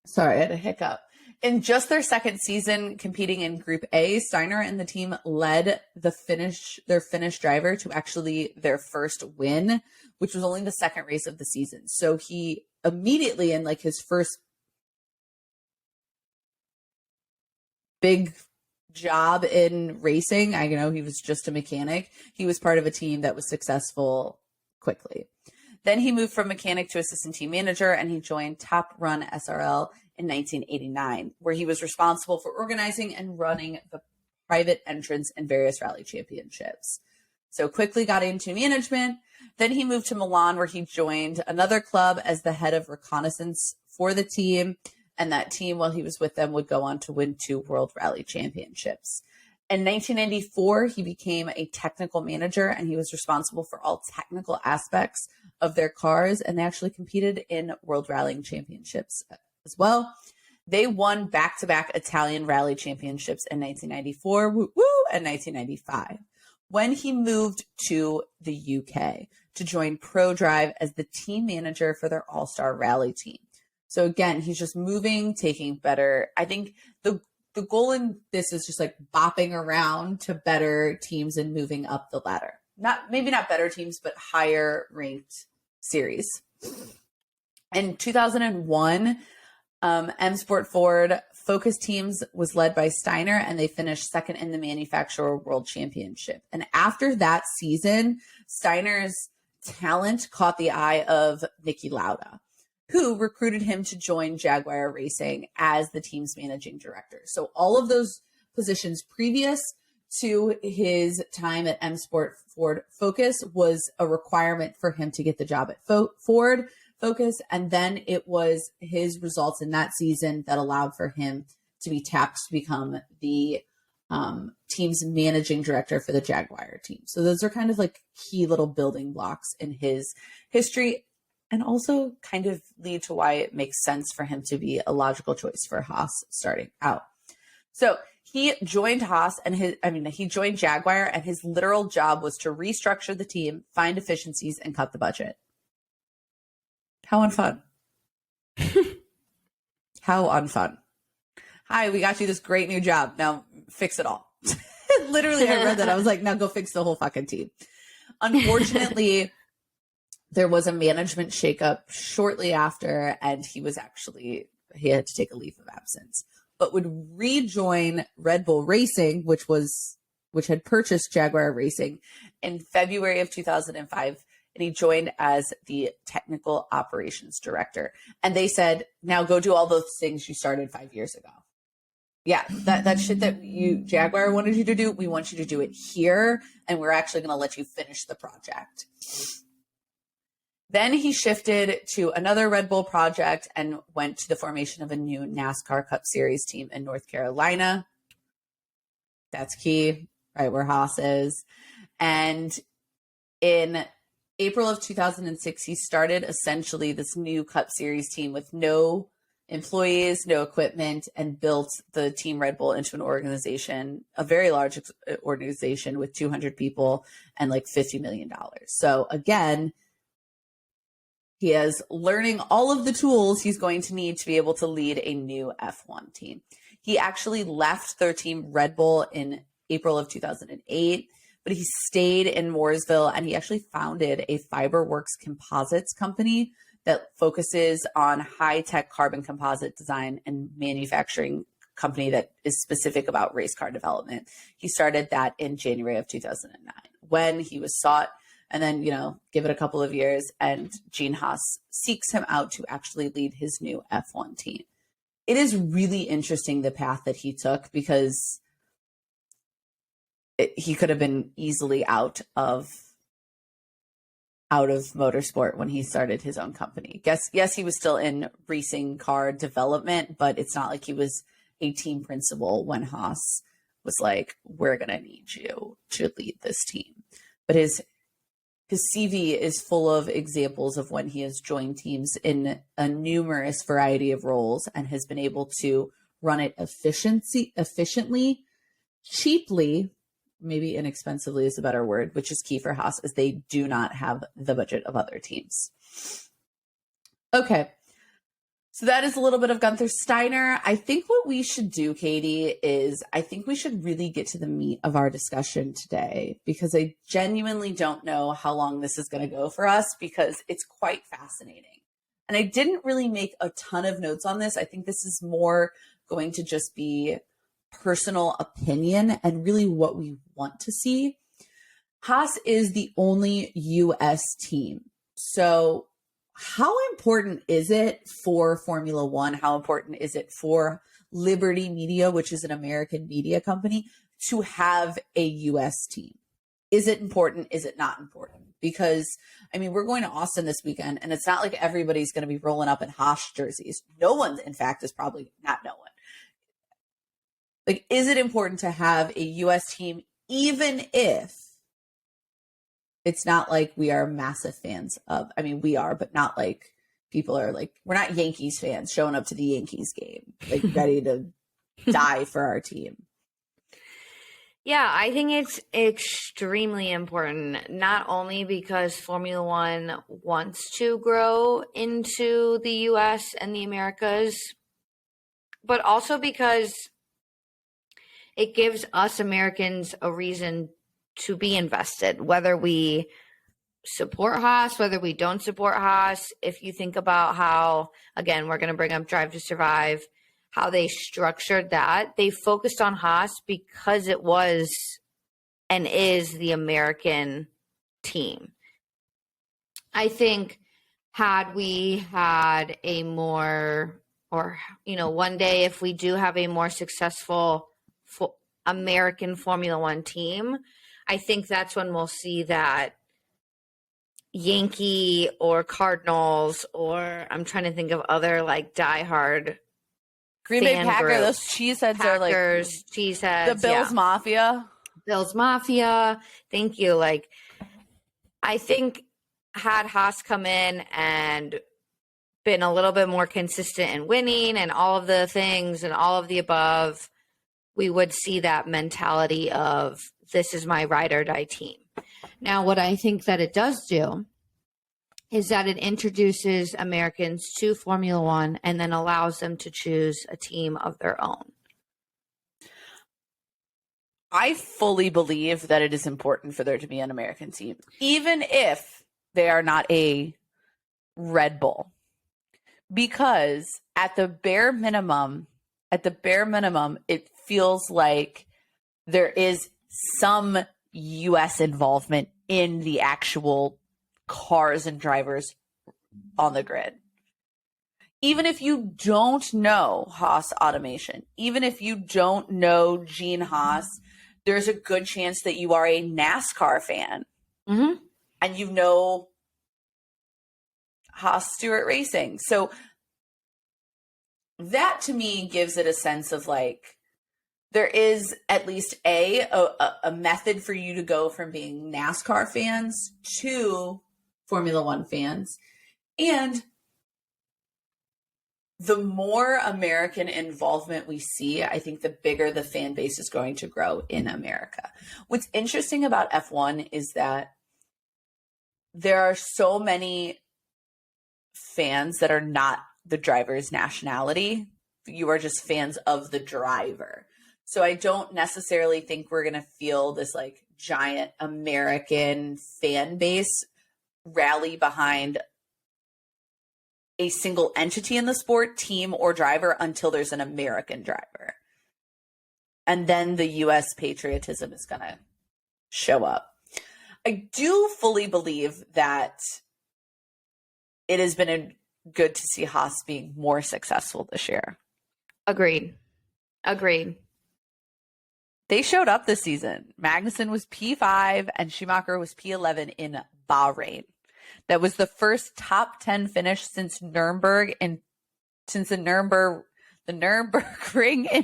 Sorry, I had a hiccup. In just their second season competing in Group A, Steiner and the team led their Finnish driver to actually their first win, which was only the second race of the season. So he immediately, in like his first big job in racing, he was just a mechanic. He was part of a team that was successful quickly. Then he moved from mechanic to assistant team manager, and he joined Top Run SRL in 1989, where he was responsible for organizing and running the private entrance in various rally championships. So quickly got into management. Then he moved to Milan, where he joined another club as the head of reconnaissance for the team. And that team, while he was with them, would go on to win 2 World Rally Championships. In 1994, he became a technical manager, and he was responsible for all technical aspects of their cars, and they actually competed in World Rallying Championships as well. They won back-to-back Italian Rally Championships in 1994 and 1995. When he moved to the UK to join ProDrive as the team manager for their all-star rally team. So again, he's just moving, taking better. I think the goal in this is just like bopping around to better teams and moving up the ladder. Maybe not better teams, but higher ranked series. In 2001, M Sport Ford Focus Teams was led by Steiner, and they finished second in the Manufacturer World Championship. And after that season, Steiner's talent caught the eye of Niki Lauda, who recruited him to join Jaguar Racing as the team's managing director. So all of those positions previous to his time at M Sport Ford Focus was a requirement for him to get the job at Ford Focus. And then it was his results in that season that allowed for him to be tapped to become the team's managing director for the Jaguar team. So those are kind of like key little building blocks in his history, and also kind of lead to why it makes sense for him to be a logical choice for Haas starting out. So he joined he joined Jaguar, and his literal job was to restructure the team, find efficiencies, and cut the budget. How unfun. How unfun. Hi, we got you this great new job. Now fix it all. Literally, I read that. I was like, now go fix the whole fucking team. Unfortunately, there was a management shakeup shortly after, and he had to take a leave of absence, but would rejoin Red Bull Racing, which had purchased Jaguar Racing in February of 2005. And he joined as the technical operations director. And they said, now go do all those things you started 5 years ago. Yeah, that shit that Jaguar wanted you to do, we want you to do it here, and we're actually going to let you finish the project. Then he shifted to another Red Bull project and went to the formation of a new NASCAR Cup Series team in North Carolina. That's key, right where Haas is. And in April of 2006, he started essentially this new Cup Series team with no employees, no equipment, and built the Team Red Bull into an organization, a very large organization with 200 people and like $50 million. So again, he is learning all of the tools he's going to need to be able to lead a new F1 team. He actually left their team Red Bull in April of 2008, but he stayed in Mooresville and he actually founded a Fiberworks Composites company that focuses on high-tech carbon composite design and manufacturing company that is specific about race car development. He started that in January of 2009 when he was sought. And then, give it a couple of years, and Gene Haas seeks him out to actually lead his new F1 team. It is really interesting the path that he took because he could have been easily out of motorsport when he started his own company. Yes, he was still in racing car development, but it's not like he was a team principal when Haas was like, we're going to need you to lead this team. But his CV is full of examples of when he has joined teams in a numerous variety of roles and has been able to run it efficiently, cheaply, maybe inexpensively is a better word, which is key for Haas, as they do not have the budget of other teams. Okay. So that is a little bit of Gunther Steiner. I think what we should do, Katie, is I think we should really get to the meat of our discussion today, because I genuinely don't know how long this is going to go for us because it's quite fascinating. And I didn't really make a ton of notes on this. I think this is more going to just be personal opinion and really what we want to see. Haas is the only US team. So how important is it for Formula One? How important is it for Liberty Media, which is an American media company, to have a US team? Is it important? Is it not important? Because, we're going to Austin this weekend, and it's not like everybody's going to be rolling up in Haas jerseys. No one, in fact, is probably not no one. Like, is it important to have a US team, even if it's not like we are massive fans of, we are, but not like people are like, we're not Yankees fans showing up to the Yankees game, like ready to die for our team. Yeah, I think it's extremely important, not only because Formula One wants to grow into the US and the Americas, but also because it gives us Americans a reason to be invested, whether we support Haas, whether we don't support Haas. If you think about how, again, we're going to bring up Drive to Survive, how they structured that, they focused on Haas because it was and is the American team. I think had we had a more, or, one day if we do have a more successful American Formula One team, I think that's when we'll see that Yankee or Cardinals, or I'm trying to think of other like diehard Green Bay Packers, those cheeseheads are like cheeseheads. The Bills Mafia. Bills Mafia. Thank you. Like, I think had Haas come in and been a little bit more consistent in winning and all of the things and all of the above, we would see that mentality of this is my ride or die team. Now, what I think that it does do is that it introduces Americans to Formula One and then allows them to choose a team of their own. I fully believe that it is important for there to be an American team, even if they are not a Red Bull, because at the bare minimum, it feels like there is some U.S. involvement in the actual cars and drivers on the grid. even if you don't know Haas automation, even if you don't know Gene Haas, there's a good chance that you are a NASCAR fan and you know Haas Stewart Racing. So that to me gives it a sense of like, there is at least a method for you to go from being NASCAR fans to Formula One fans. And the more American involvement we see, I think the bigger the fan base is going to grow in America. What's interesting about F1 is that there are so many fans that are not the driver's nationality. You are just fans of the driver. So I don't necessarily think we're going to feel this like giant American fan base rally behind a single entity in the sport, team or driver, until there's an American driver. And then the US patriotism is going to show up. I do fully believe that it has been good to see Haas being more successful this year. Agreed. They showed up this season. Magnussen was P5 and Schumacher was P11 in Bahrain. That was the first top 10 finish since the Nürburgring in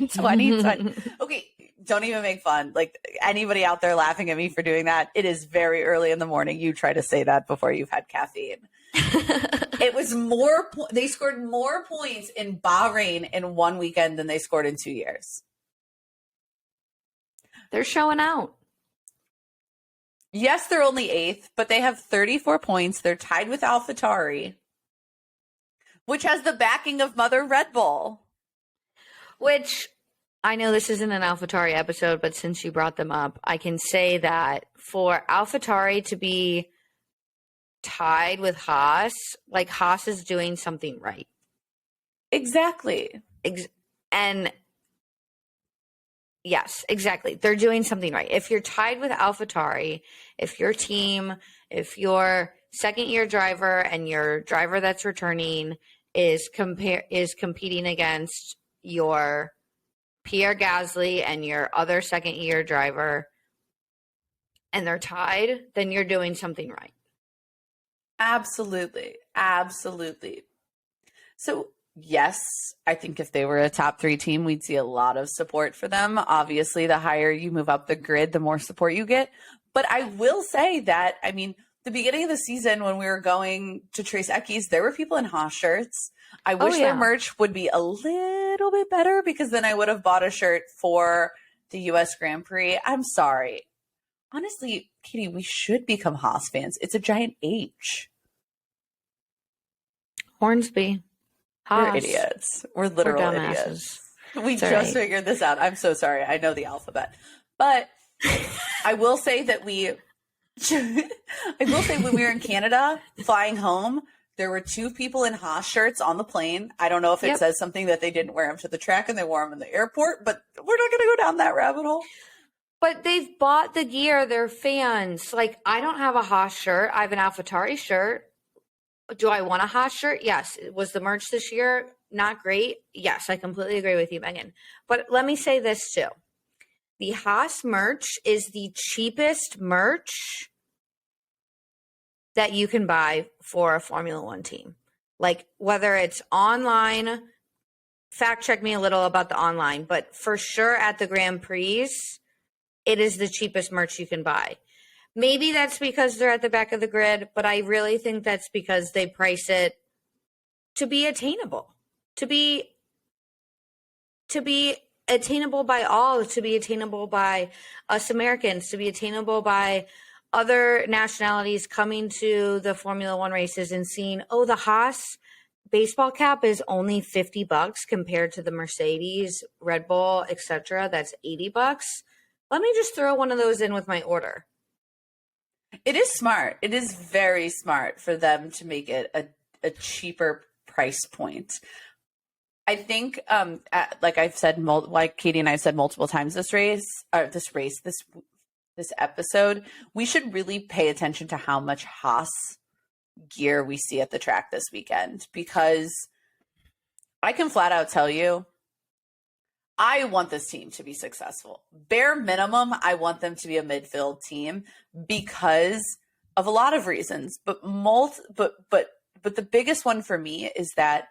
2020. Okay, don't even make fun. Like anybody out there laughing at me for doing that, it is very early in the morning. You try to say that before you've had caffeine. It was more, they scored more points in Bahrain in one weekend than they scored in 2 years. They're showing out. Yes, they're only 8th, but they have 34 points. They're tied with AlphaTauri, which has the backing of Mother Red Bull. Which, I know this isn't an AlphaTauri episode, but since you brought them up, I can say that for AlphaTauri to be tied with Haas, like Haas is doing something right. Exactly. And yes, exactly. They're doing something right. If you're tied with AlphaTauri, if your team, if your second-year driver and your driver that's returning is competing against your Pierre Gasly and your other second-year driver, and they're tied, then you're doing something right. Absolutely. So yes, I think if they were a top 3 team, we'd see a lot of support for them. Obviously, the higher you move up the grid, the more support you get. But I will say that, I mean, the beginning of the season when we were going to Trace Eckes, there were people in Haas shirts. I wish their merch would be a little bit better because then I would have bought a shirt for the US Grand Prix. I'm sorry. Honestly, Katie, we should become Haas fans. It's a giant H. Hornsby. Haas. We're idiots. We're literal idiots. We just figured this out. I'm so sorry. I know the alphabet. But I will say that when we were in Canada flying home, there were 2 people in Haas shirts on the plane. I don't know if it says something that they didn't wear them to the track and they wore them in the airport, but we're not going to go down that rabbit hole. But they've bought the gear. They're fans. Like, I don't have a Haas shirt. I have an AlphaTauri shirt. Do I want a Haas shirt? Yes. Was the merch this year not great? Yes, I completely agree with you, Megan. But let me say this too. The Haas merch is the cheapest merch that you can buy for a Formula One team. Like, whether it's online, fact check me a little about the online, but for sure at the Grand Prix, it is the cheapest merch you can buy. Maybe that's because they're at the back of the grid, but I really think that's because they price it to be attainable, to be attainable by all, to be attainable by us Americans, to be attainable by other nationalities coming to the Formula One races and seeing, oh, the Haas baseball cap is only $50 compared to the Mercedes, Red Bull, etc. That's $80. Let me just throw one of those in with my order. It is smart. It is very smart for them to make it a cheaper price point. I think, like I've said, like Katie and I have said multiple times this episode, we should really pay attention to how much Haas gear we see at the track this weekend, because I can flat out tell you, I want this team to be successful. Bare minimum, I want them to be a midfield team because of a lot of reasons. But the biggest one for me is that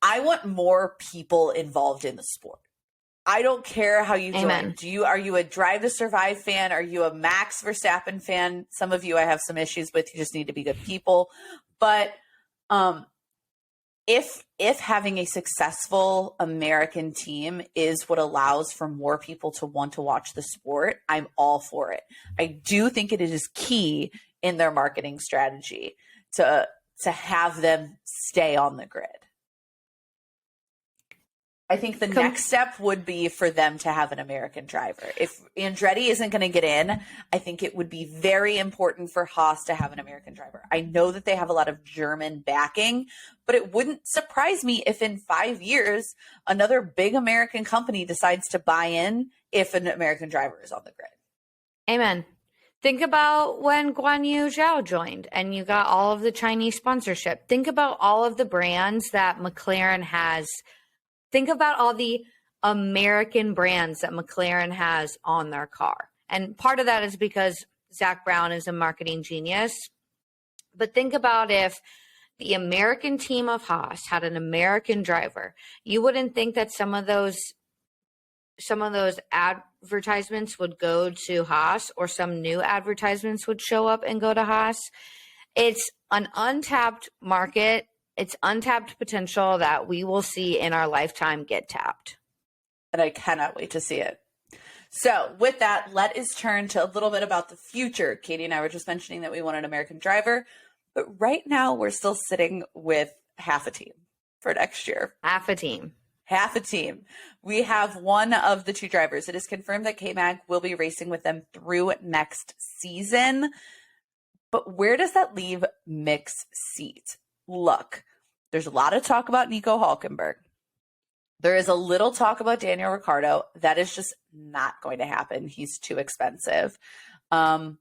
I want more people involved in the sport. I don't care how you Amen. join. Are you a Drive to Survive fan? Are you a Max Verstappen fan? Some of you I have some issues with. You just need to be good people. But if having a successful American team is what allows for more people to want to watch the sport, I'm all for it. I do think it is key in their marketing strategy to have them stay on the grid. I think the next step would be for them to have an American driver. If Andretti isn't going to get in, I think it would be very important for Haas to have an American driver. I know that they have a lot of German backing, but it wouldn't surprise me if in 5 years, another big American company decides to buy in if an American driver is on the grid. Amen. Think about when Guan Yu Zhao joined and you got all of the Chinese sponsorship. Think about all of the brands that McLaren has. Think about all the American brands that McLaren has on their car. And part of that is because Zach Brown is a marketing genius. But think about if the American team of Haas had an American driver. You wouldn't think that some of those advertisements would go to Haas, or some new advertisements would show up and go to Haas. It's an untapped market. It's untapped potential that we will see in our lifetime get tapped. And I cannot wait to see it. So with that, let us turn to a little bit about the future. Katie and I were just mentioning that we want an American driver, but right now we're still sitting with half a team for next year. Half a team. We have one of the two drivers. It is confirmed that KMag will be racing with them through next season. But where does that leave Mick's seat? Look, there's a lot of talk about Nico Hülkenberg. There is a little talk about Daniel Ricciardo. That is just not going to happen. He's too expensive. In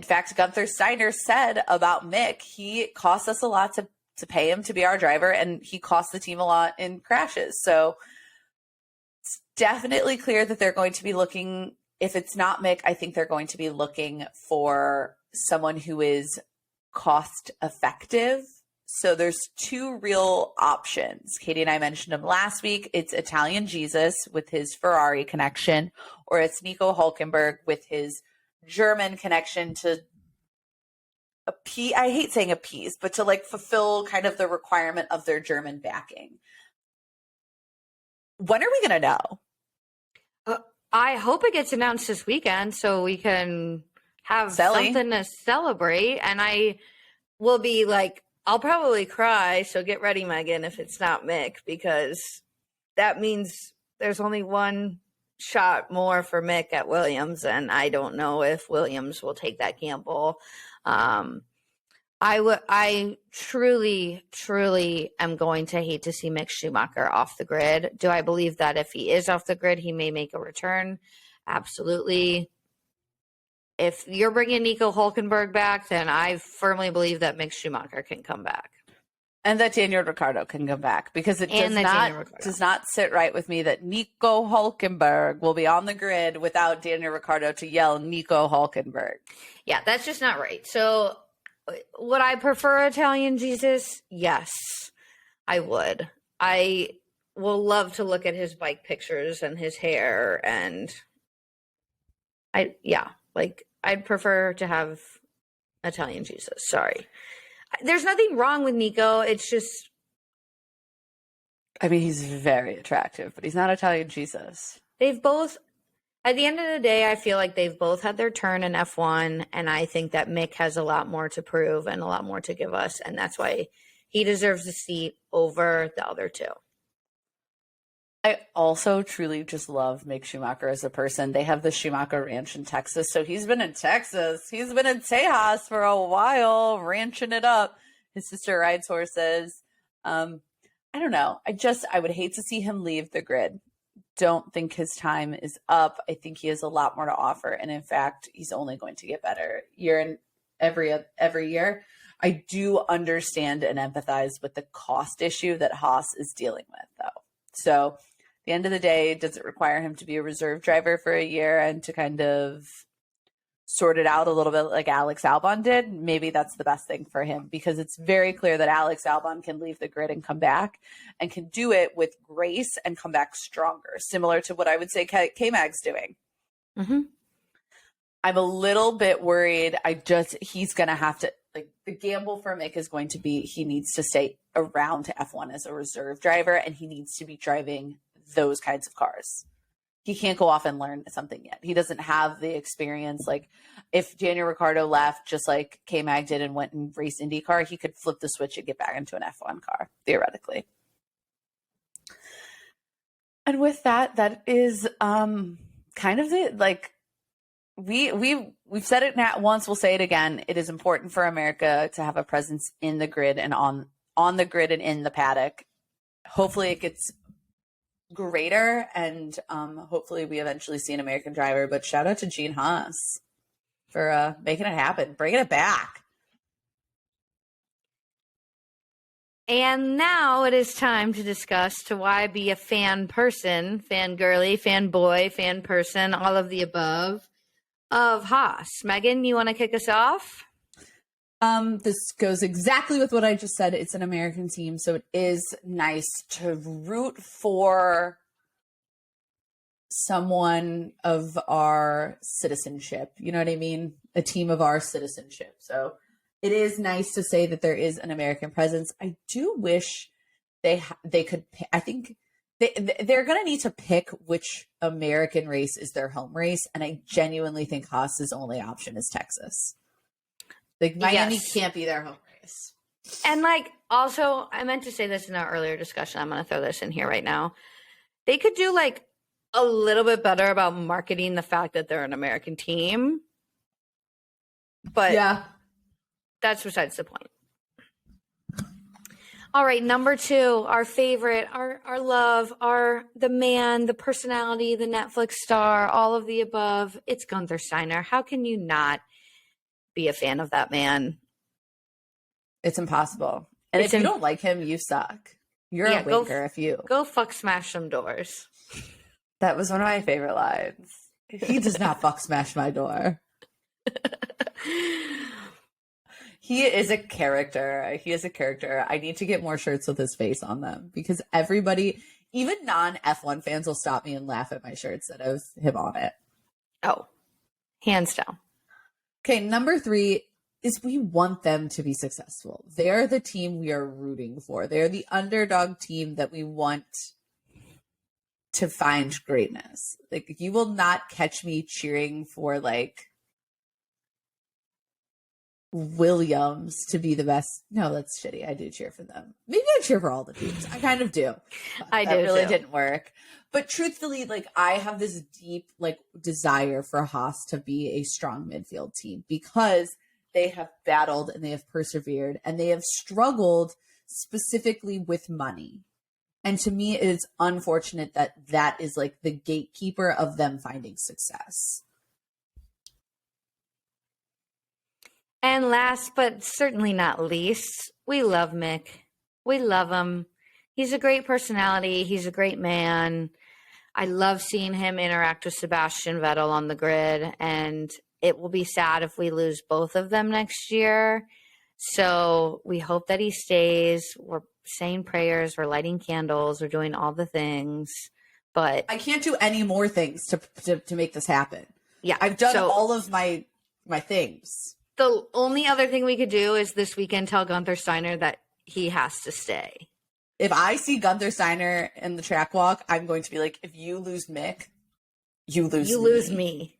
fact, Gunther Steiner said about Mick, he costs us a lot to pay him to be our driver, and he costs the team a lot in crashes. So it's definitely clear that they're going to be looking, if it's not Mick, I think they're going to be looking for someone who is cost effective. So there's two real options. Katie and I mentioned him last week. It's Italian Jesus with his Ferrari connection, or it's Nico Hülkenberg with his German connection to I hate saying appease, but to like fulfill kind of the requirement of their German backing. When are we going to know? I hope it gets announced this weekend so we can have something to celebrate. And I will be like, I'll probably cry. So get ready, Megan, if it's not Mick, because that means there's only one shot more for Mick at Williams. And I don't know if Williams will take that gamble. I truly am going to hate to see Mick Schumacher off the grid. Do I believe that if he is off the grid, he may make a return? Absolutely. If you're bringing Nico Hülkenberg back, then I firmly believe that Mick Schumacher can come back. And that Daniel Ricciardo can come back, because it does not sit right with me that Nico Hülkenberg will be on the grid without Daniel Ricciardo to yell Nico Hülkenberg. Yeah, that's just not right. So would I prefer Italian Jesus? Yes, I would. I will love to look at his bike pictures and his hair, and I'd prefer to have Italian Jesus. Sorry. There's nothing wrong with Nico. It's just, I mean, he's very attractive, but he's not Italian Jesus. They've both, at the end of the day, I feel like they've both had their turn in F1, and I think that Mick has a lot more to prove and a lot more to give us, and that's why he deserves the seat over the other two. I also truly just love Mick Schumacher as a person. They have the Schumacher Ranch in Texas, so he's been in Texas. He's been in Tejas for a while, ranching it up. His sister rides horses. I don't know. I would hate to see him leave the grid. Don't think his time is up. I think he has a lot more to offer, and in fact, he's only going to get better every year. I do understand and empathize with the cost issue that Haas is dealing with, though. So at the end of the day, does it require him to be a reserve driver for a year and to kind of sort it out a little bit like Alex Albon did? Maybe that's the best thing for him, because it's very clear that Alex Albon can leave the grid and come back, and can do it with grace and come back stronger, similar to what I would say KMag's doing. Mm-hmm. I'm a little bit worried. He's going to have to, like, the gamble for Mick is going to be, he needs to stay around to F1 as a reserve driver, and he needs to be driving those kinds of cars. He can't go off and learn something yet. He doesn't have the experience. Like, if Daniel Ricciardo left, just like K-Mag did, and went and raced IndyCar, he could flip the switch and get back into an F1 car, theoretically. And with that, that is kind of the, like, we've said it now once, we'll say it again. It is important for America to have a presence in the grid and on the grid and in the paddock. Hopefully it gets greater, and hopefully we eventually see an American driver. But shout out to Gene Haas for making it happen, bringing it back. And now it is time to discuss to why be a fan person, fan girly, fan boy, fan person, all of the above of Haas. Megan, you want to kick us off? This goes exactly with what I just said. It's an American team, so it is nice to root for someone of our citizenship. You know what I mean? A team of our citizenship. So it is nice to say that there is an American presence. I do wish they could. I think they're going to need to pick which American race is their home race, and I genuinely think Haas's only option is Texas. Like, Miami can't be their home race. And, like, also, I meant to say this in our earlier discussion. I'm going to throw this in here right now. They could do, like, a little bit better about marketing the fact that they're an American team. But yeah, that's besides the point. All right, number 2, our favorite, our love, the man, the personality, the Netflix star, all of the above. It's Gunther Steiner. How can you not be a fan of that man? It's impossible. And if you don't like him, you suck. You're a winker if you go fuck smash some doors. That was one of my favorite lines. He does not fuck smash my door. He is a character. He is a character. I need to get more shirts with his face on them, because everybody, even non-F1 fans, will stop me and laugh at my shirts that have him on it. Oh, hands down. Okay, number 3 is we want them to be successful. They're the team we are rooting for. They're the underdog team that we want to find greatness. Like, you will not catch me cheering for, like, Williams to be the best. No, that's shitty. I do cheer for them. Maybe I cheer for all the teams. I kind of do. I do. That really too. didn't work. But truthfully, like, I have this deep, like, desire for Haas to be a strong midfield team, because they have battled and they have persevered and they have struggled specifically with money. And to me, it is unfortunate that that is, like, the gatekeeper of them finding success. And last but certainly not least, we love Mick. We love him. He's a great personality. He's a great man. I love seeing him interact with Sebastian Vettel on the grid, and it will be sad if we lose both of them next year. So we hope that he stays. We're saying prayers, we're lighting candles, we're doing all the things. But I can't do any more things to make this happen. Yeah. I've done all of my things. The only other thing we could do is this weekend tell Gunther Steiner that he has to stay. If I see Gunther Steiner in the track walk, I'm going to be like, if you lose Mick, you lose me. You lose me.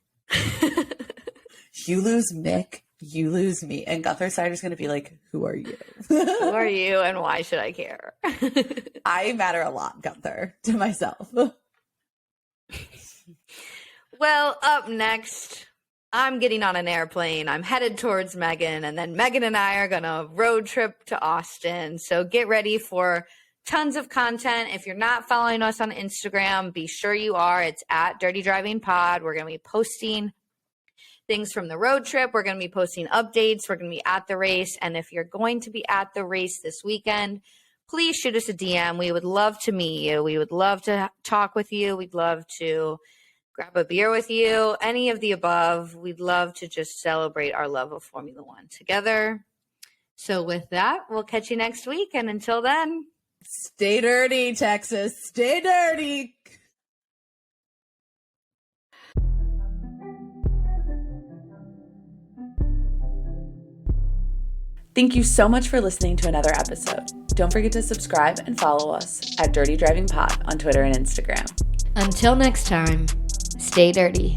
You lose Mick, you lose me. And Gunther Steiner's going to be like, who are you? Who are you and why should I care? I matter a lot, Gunther, to myself. Well, up next, I'm getting on an airplane. I'm headed towards Megan, and then Megan and I are going to road trip to Austin. So get ready for tons of content. If you're not following us on Instagram, be sure you are. It's at Dirty Driving Pod. We're going to be posting things from the road trip. We're going to be posting updates. We're going to be at the race. And if you're going to be at the race this weekend, please shoot us a DM. We would love to meet you. We would love to talk with you. We'd love to grab a beer with you, any of the above. We'd love to just celebrate our love of Formula One together. So with that, we'll catch you next week. And until then, stay dirty, Texas. Stay dirty. Thank you so much for listening to another episode. Don't forget to subscribe and follow us at Dirty Driving Pod on Twitter and Instagram. Until next time, stay dirty.